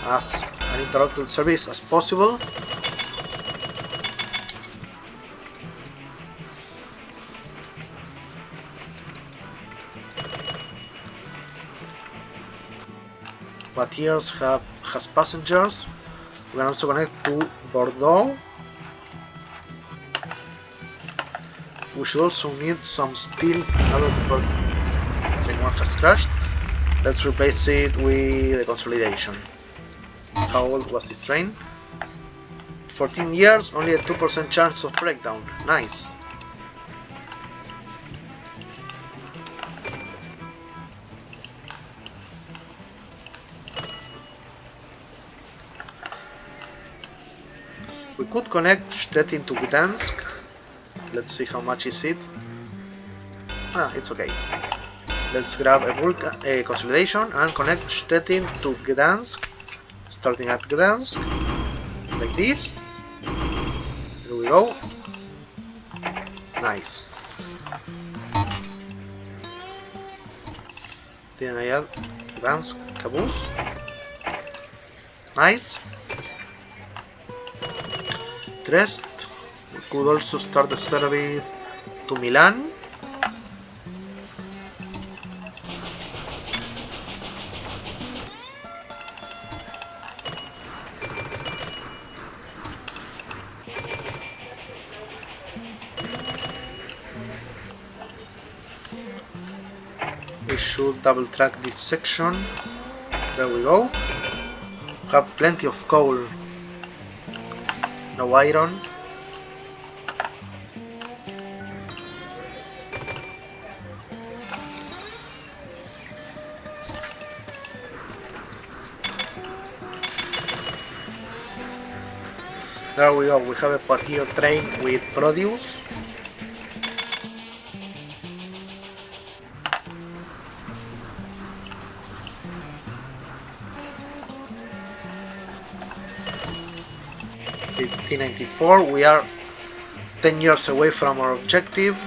as uninterrupted service as possible. Poitiers has passengers. We can also connect to Bordeaux. We should also need some steel in order to put train 1 has crashed. Let's replace it with the consolidation. How old was this train? 14 years, only a 2% chance of breakdown. Nice. We could connect Stettin to Gdansk. Let's see how much is it. It's okay. Let's grab a consolidation and connect Stettin to Gdansk. Starting at Gdansk. Like this. There we go. Nice. Then I add Gdansk caboose. Nice. Trest. We could also start the service to Milan. We should double track this section. There we go. Have plenty of coal. No iron. There we go, we have a Poitiers train with produce. (1594), we are 10 years away from our objective.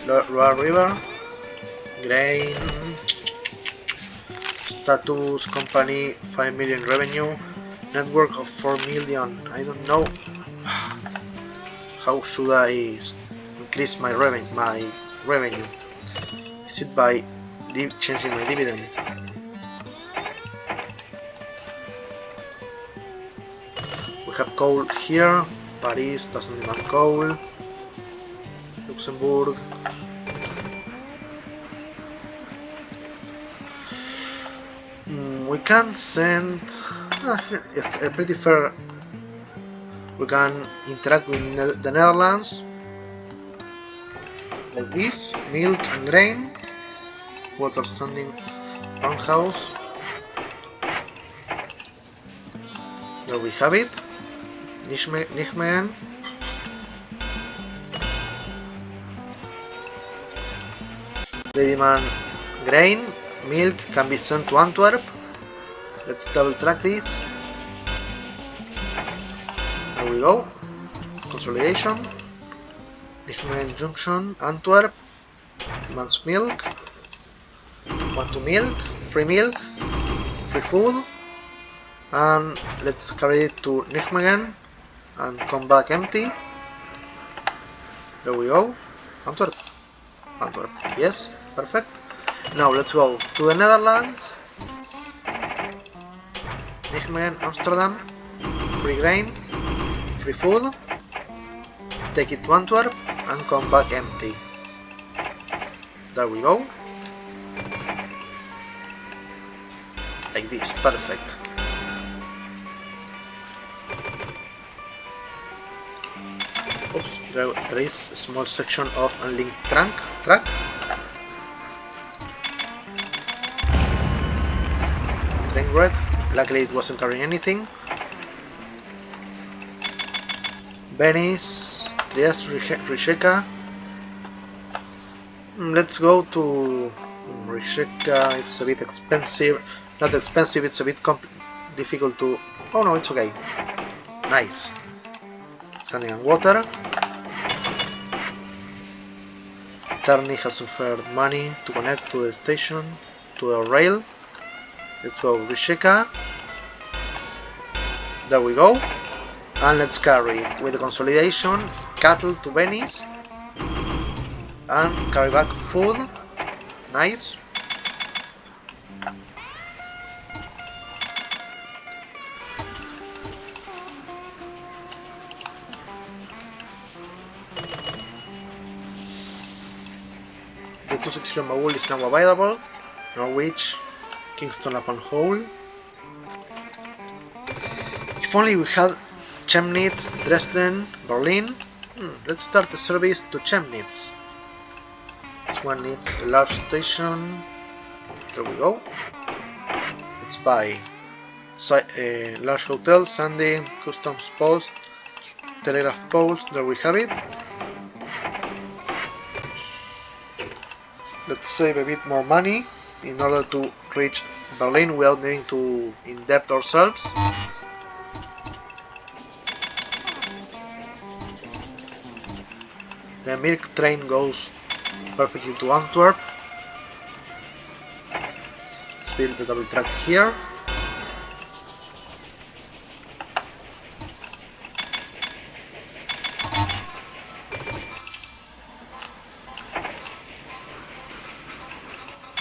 Loire River, grain, status, company, 5 million revenue, network of 4 million. I don't know how should I increase my revenue. Is it by changing my dividend? We have coal here. Paris doesn't demand coal. Luxembourg. We can send... if pretty fair. We can interact with the Netherlands like this: milk and grain, water standing roundhouse. There we have it. Nijmegen. They demand grain, milk can be sent to Antwerp. Let's double track this. There we go. Consolidation. Nijmegen Junction, Antwerp. Demands milk. Want to milk, free food. And let's carry it to Nijmegen and come back empty. There we go. Antwerp. Yes, perfect. Now let's go to the Netherlands. Nijmegen, Amsterdam. Free grain, free food. Take it to Antwerp and come back empty. There we go. Like this, perfect. Oops, there is a small section of unlinked track. Train wreck. Luckily it wasn't carrying anything. Venice, Trieste, Rijeka. Let's go to Rijeka. It's a bit expensive. Not expensive, it's a bit difficult to... Oh no, it's okay. Nice. Sanding and water. Terni has offered money to connect to the station, to the rail. Let's go Rijeka. There we go. And let's carry with the consolidation cattle to Venice and carry back food. Nice. The 260 Magul is now available. Norwich, Kingston upon Hull. If only we had Chemnitz, Dresden, Berlin. Let's start the service to Chemnitz. This one needs a large station. There we go. Let's buy a large hotel, Sandy, customs post, telegraph post. There we have it. Let's save a bit more money in order to reach Berlin without needing to in-debt ourselves. The milk train goes perfectly to Antwerp. Let's build the double track here.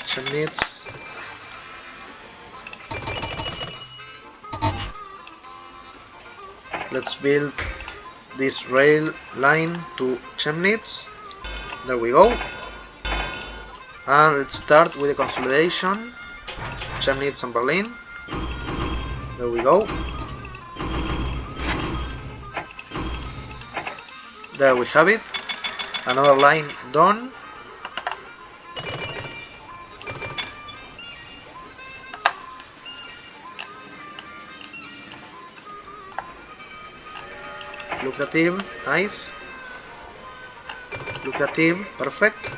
Chemnitz. Let's build this rail line to Chemnitz. There we go. And let's start with the consolidation. Chemnitz and Berlin. There we go. There we have it. Another line done. Lucrative, nice. Lucrative, perfect.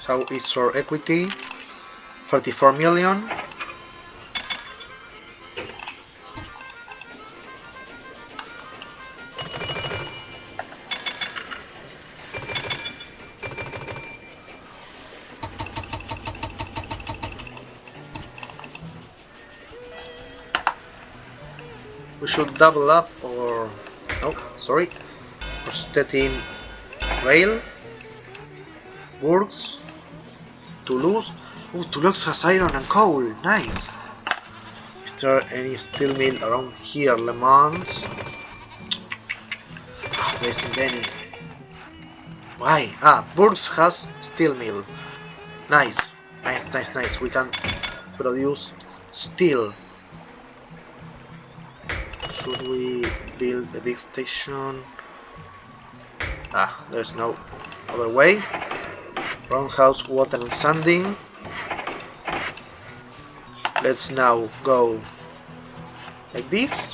How is our equity? 34 million. We should double up or... no, sorry. Or Stettin rail. Works. Toulouse. Oh, Toulouse has iron and coal. Nice. Is there any steel mill around here? Le Mans. There isn't any. Why? Ah, Burgs has steel mill. Nice. Nice. We can produce steel. Should we build a big station? Ah, there's no other way. Roundhouse, water and sanding. Let's now go like this.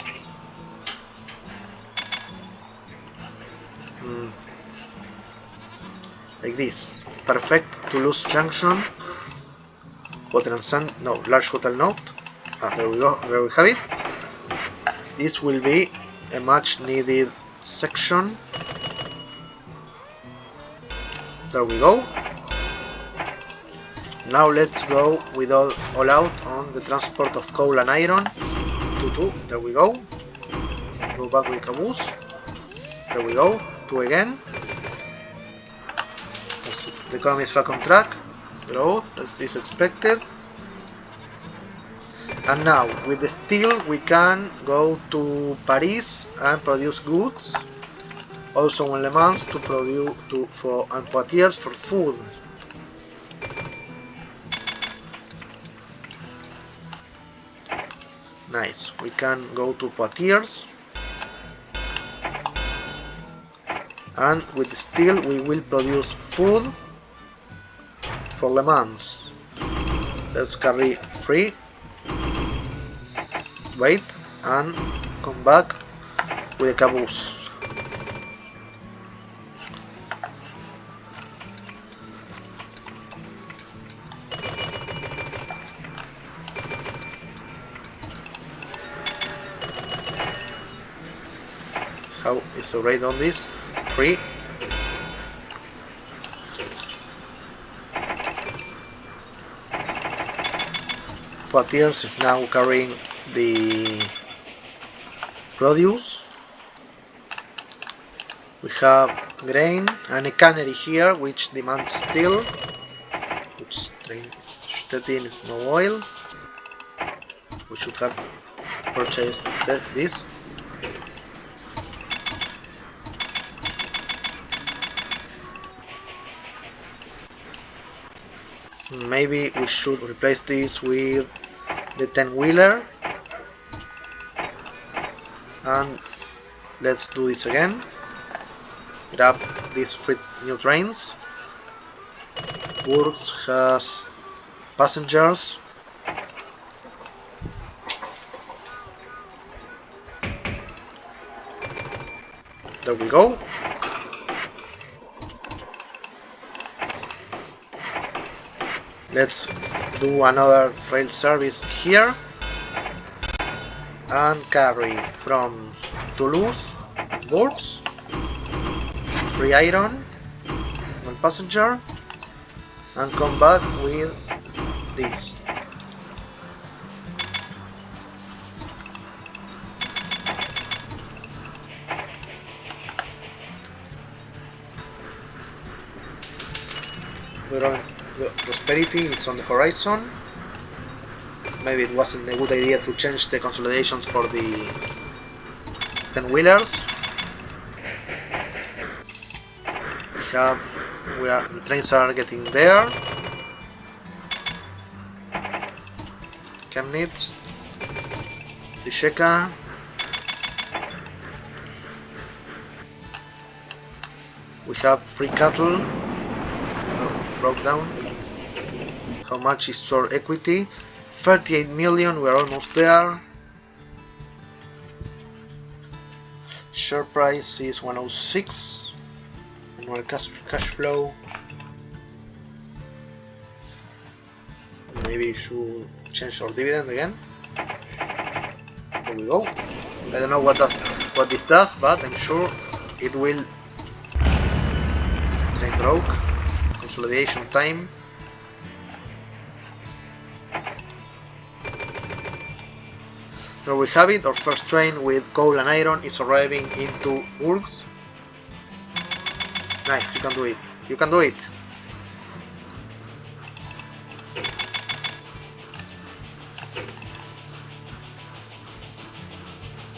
Like this. Perfect. Toulouse Junction. Water and sand. No, large hotel note. Ah, there we go. There we have it. This will be a much needed section. There we go. Now let's go with all out on the transport of coal and iron. 2. There we go. Go back with caboose. There we go. 2 again. The economy is back on track. Growth as is expected. And now with the steel we can go to Paris and produce goods. Also in Le Mans to produce and Poitiers for food. Nice. We can go to Poitiers. And with the steel we will produce food for Le Mans. Let's carry 3. Wait and come back with a caboose. How is the rate on this? 3. Poitiers is now carrying the produce. We have grain and a cannery here which demands steel, which Stettin is no oil. We should have purchased this. Maybe we should replace this with the 10-wheeler. And let's do this again. Grab these 3 new trains. Burgs has passengers. There we go. Let's do another rail service here and carry from Toulouse and Burgs 3 iron, 1 passenger, and come back with this. Prosperity is on the horizon. Maybe it wasn't a good idea to change the consolidations for the 10-wheelers. The trains are getting there. Chemnitz, Rijeka. We have free cattle. Broke down. How much is our equity? 38 million, we're almost there. Share price is 106. Annual cash flow. Maybe we should change our dividend again. There we go. I don't know what this does, but I'm sure it will. Train broke. Consolidation time. There we have it, our first train with coal and iron is arriving into Burgs. Nice, you can do it. You can do it.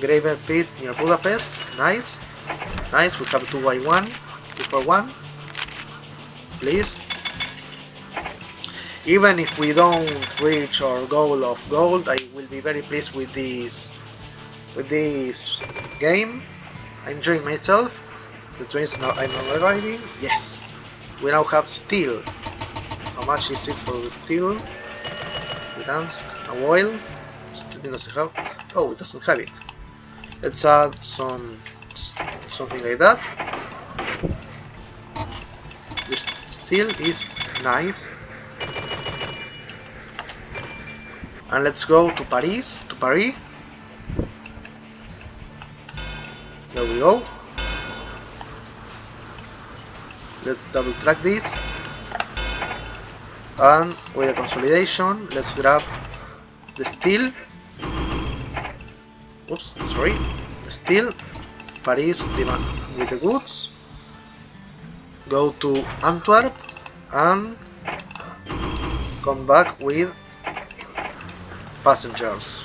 Gravel pit near Budapest. Nice. Nice, we have 2 by 1. 2 for 1. please. Even if we don't reach our goal of gold, I will be very pleased with this game. I'm enjoying myself. The trains now I'm arriving. Yes, we now have steel. How much is it for the steel? We dance a oil. It doesn't have. Oh, it doesn't have it. Let's add something like that. The steel is nice. And let's go to Paris. To Parì. There we go. Let's double track this. And with the consolidation, let's grab the steel. Oops, sorry. The steel. Paris with the goods. Go to Antwerp and come back with passengers.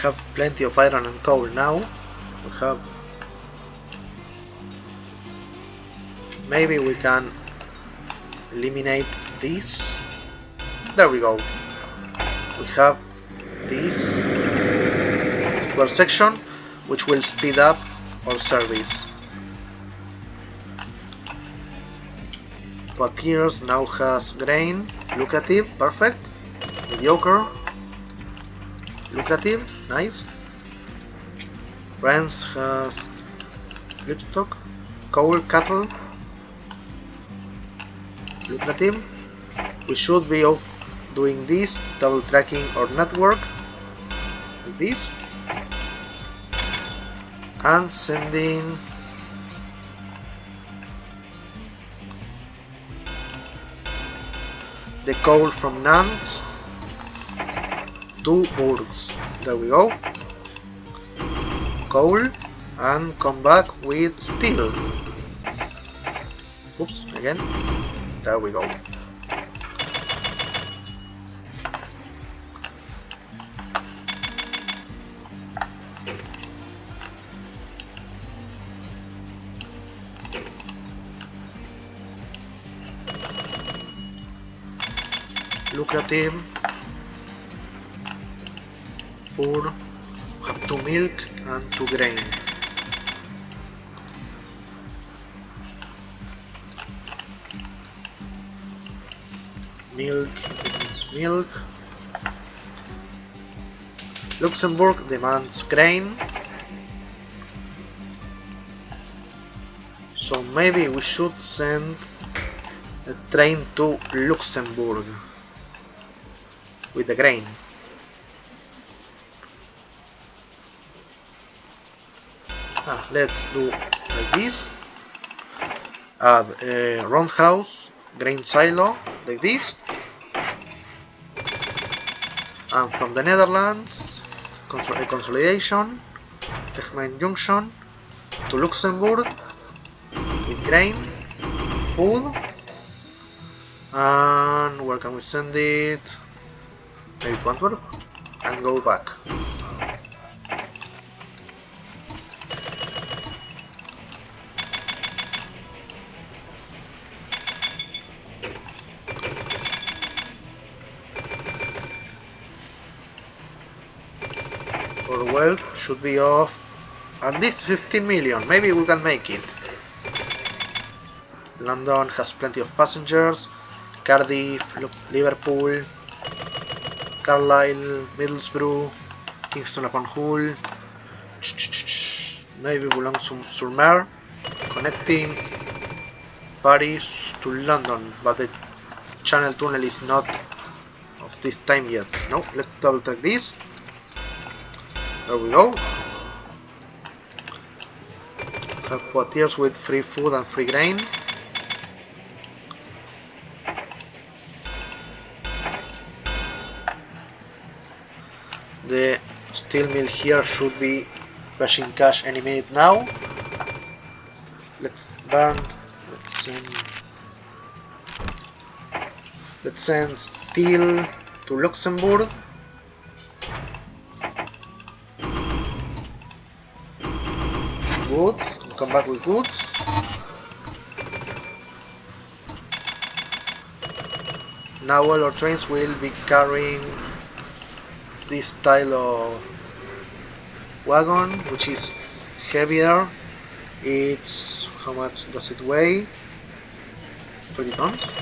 Have plenty of iron and coal now. We have. Maybe we can eliminate this. There we go. We have this square section, which will speed up our service. Poitiers now has grain. Lucrative, perfect. Mediocre. Lucrative, nice. France has livestock, coal, cattle. Lucrative. We should be doing this, double tracking our network like this, and sending the coal from Nantes to Bourges. There we go. Coal, and come back with steel. Oops, again. There we go. Lucrative. Pour up to milk and to grain. Milk demands milk. Luxembourg demands grain. So maybe we should send a train to Luxembourg with the grain. Let's do like this. Add a roundhouse, grain silo, like this. And from the Netherlands, a consolidation, Tegmine Junction to Luxembourg with grain, food, and where can we send it? Maybe to Antwerp, and go back. Our wealth should be of at least 15 million, maybe we can make it. London has plenty of passengers, Cardiff, Liverpool, Carlisle, Middlesbrough, Kingston upon Hull, maybe Boulogne-sur-Mer, connecting Paris to London, but the channel tunnel is not of this time yet. No, let's double check this. There we go. have potiers with free food and free grain. The steel mill here should be bashing cash any minute now. Let's burn. Let's send steel to Luxembourg. Goods. Come back with goods. Now all our trains will be carrying this style of wagon, which is heavier. It's, how much does it weigh? 30 tons?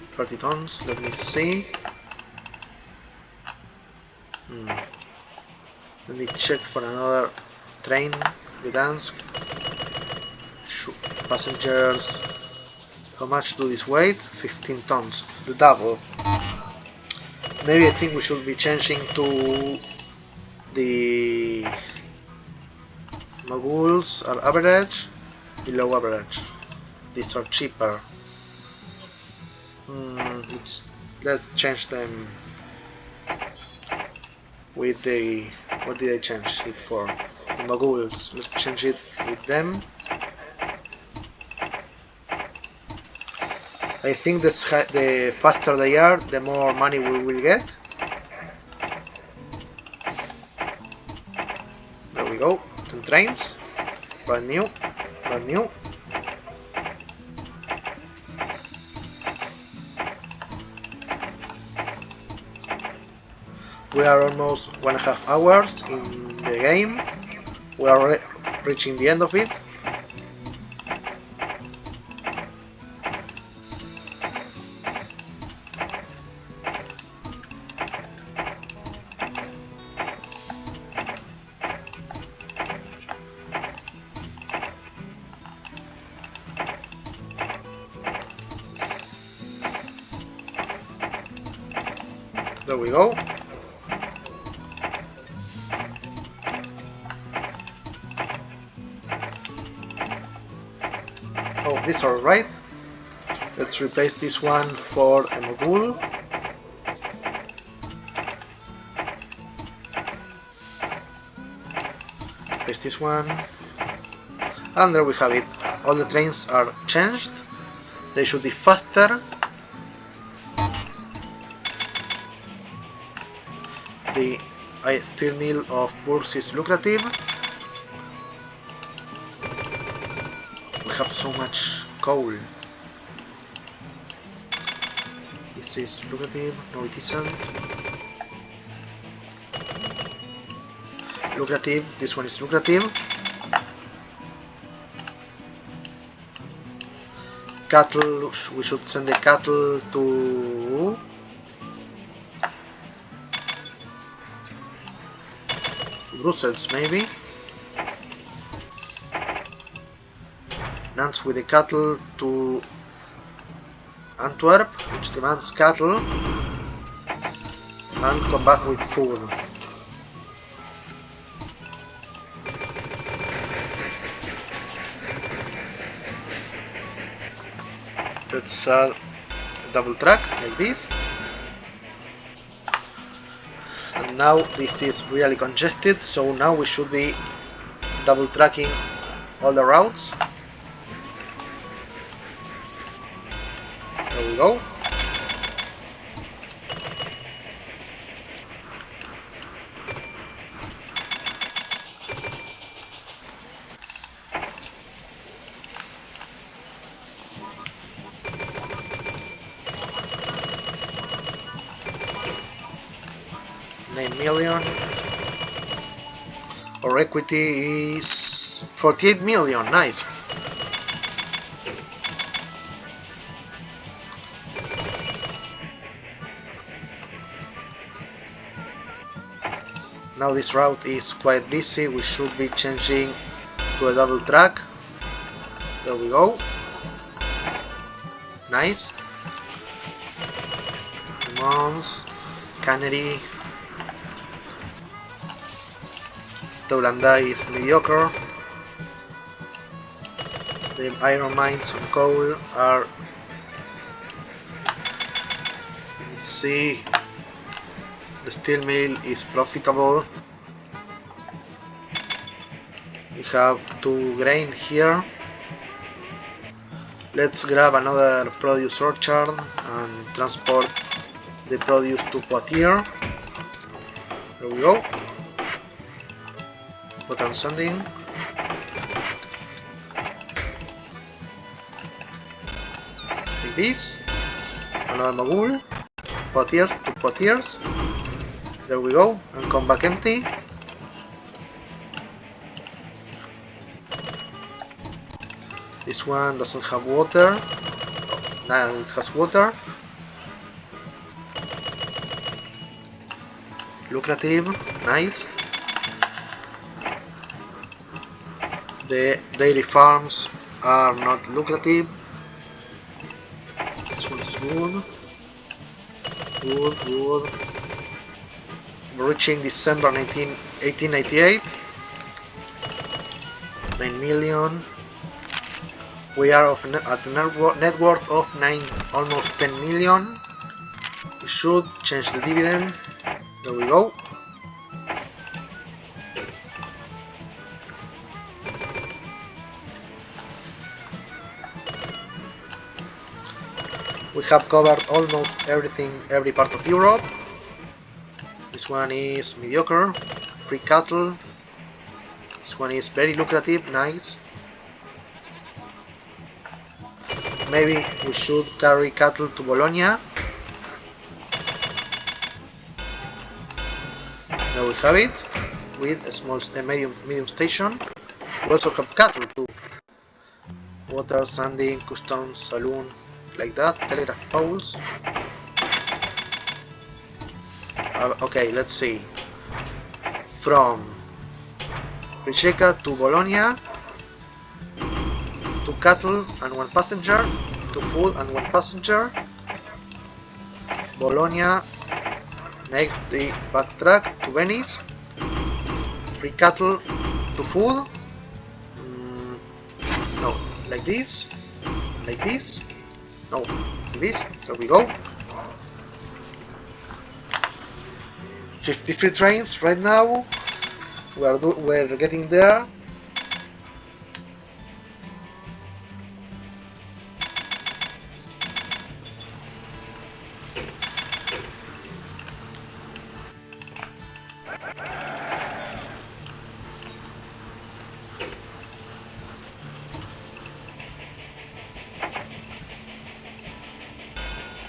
30 tons, let me see. Let me check for another train, Gdansk. Passengers, how much do this weigh? 15 tons, the double. Maybe I think we should be changing to the moguls are average, below average. These are cheaper. Let's change them with the, what did I change it for? The moguls. Let's change it with them. I think the faster they are, the more money we will get. There we go. 10 trains. Brand new. Brand new. We are almost 1.5 hours in the game. We are reaching the end of it. There we go. Oh, these are right. Let's replace this one for a mogul. Replace this one. And there we have it. All the trains are changed. They should be faster. The steel mill of Bourse is lucrative. We have so much coal. This is lucrative. No, it isn't. Lucrative. This one is lucrative. Cattle. We should send the cattle to Brussels, maybe. Nantes with the cattle to Antwerp, which demands cattle, and come back with food. Let's add a double track like this. And now this is really congested, so now we should be double tracking all the routes. There we go. $9 million. Our equity is 48 million. Nice. Now this route is quite busy. We should be changing to a double track. There we go. Nice. Mons, Canary. Tolanda is mediocre. The iron mines and coal are, let's see, the steel mill is profitable. We have 2 grain here. Let's grab another produce orchard and transport the produce to Poitiers. There we go. Button sending. Like this. Another mogul. Poitiers to Poitiers. There we go. And come back empty. This one doesn't have water. Oh, now it has water. Lucrative, nice. The dairy farms are not lucrative. This one is good. Good. Reaching December 1898. 9 million. We are at a net worth of almost 10 million. We should change the dividend. There we go. We have covered almost everything, every part of Europe. This one is mediocre. Free cattle. This one is very lucrative, nice. Maybe we should carry cattle to Bologna. There we have it, with a medium station. We also have cattle too. Water, sanding, customs, saloon, like that. Telegraph poles. Okay, let's see. From Rijeka to Bologna. 2 cattle and 1 passenger. 2 food and 1 passenger. Bologna. Next, the backtrack to Venice. 3 cattle, 2 food. No, like this. Like this. No, like this. There we go. 53 trains right now. We're getting there.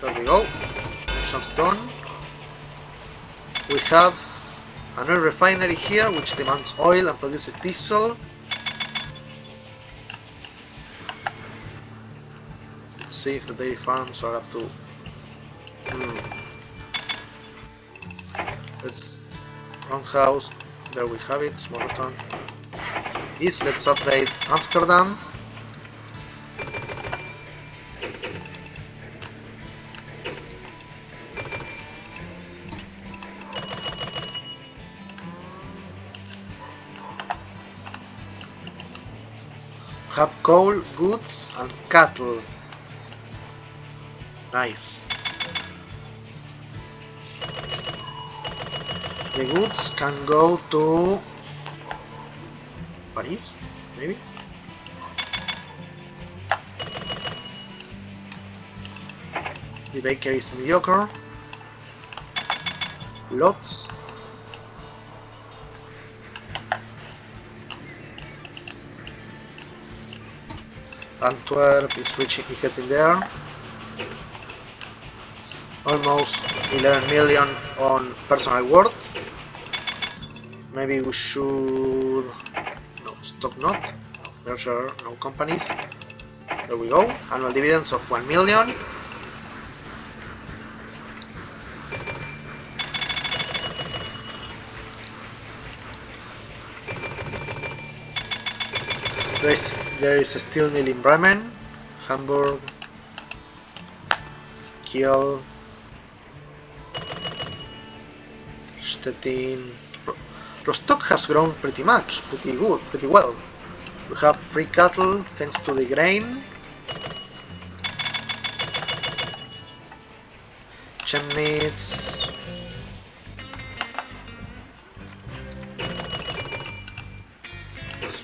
There we go. Mission's done. We have an oil refinery here which demands oil and produces diesel. Let's see if the dairy farms are up to... Let's... Roundhouse. There we have it. Small restaurant. Let's upgrade Amsterdam. Have coal, goods and cattle. Nice. The goods can go to París, maybe? The bakery is mediocre. Lots. Antwerp is getting there. Almost 11 million on personal worth. Maybe we should... No, stock not. Merger, no companies. There we go. Annual dividends of 1 million. There is a steel mill in Bremen, Hamburg, Kiel, Stettin. Rostock has grown pretty well. We have free cattle thanks to the grain. Chimneys.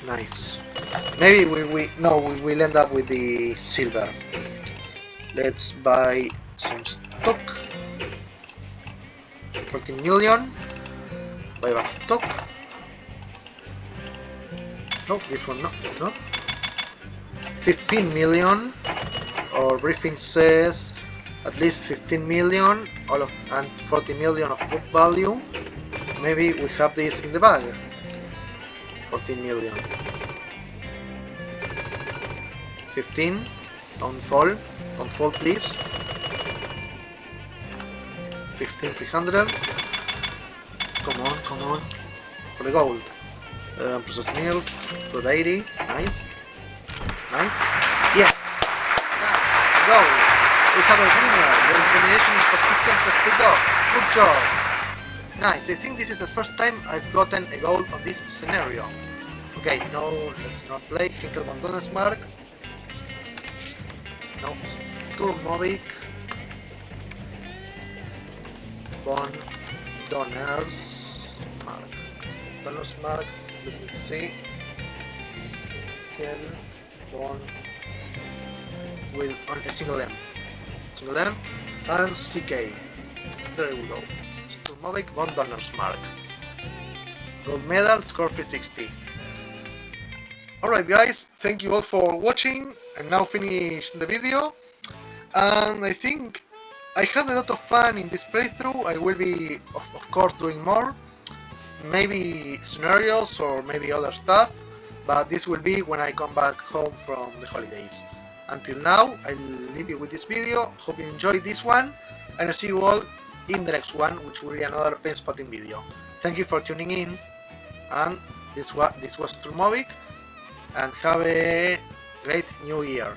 Nice. Maybe we'll end up with the silver. Let's buy some stock. 14 million. Buy back stock. No, this one not. 15 million. Our briefing says at least 15 million, and 40 million of book value. Maybe we have this in the bag. 14 million. 15. Don't fall please. 15,300. Come on. For the gold. Processed milk. Good 80. Nice. Yes! Nice! Gold! We have a winner! Your combination is persistence of the dog. Good job! Nice, I think this is the first time I've gotten a gold on this scenario. Okay, no, let's not play. Hinkel von Donnersmarck. No, Sturmovik. Von Donnersmarck. Let me see. Hinkel von with on a single M and CK. There we go. Sturmovik von Donnersmarck. Gold medal, score 360. Alright guys, thank you all for watching. I'm now finished the video, and I think I had a lot of fun in this playthrough. I will be of course doing more, maybe scenarios or maybe other stuff, but this will be when I come back home from the holidays. Until now, I'll leave you with this video. Hope you enjoyed this one, and I'll see you all in the next one, which will be another plane spotting video. Thank you for tuning in, and this was Sturmovik, and have a great new year.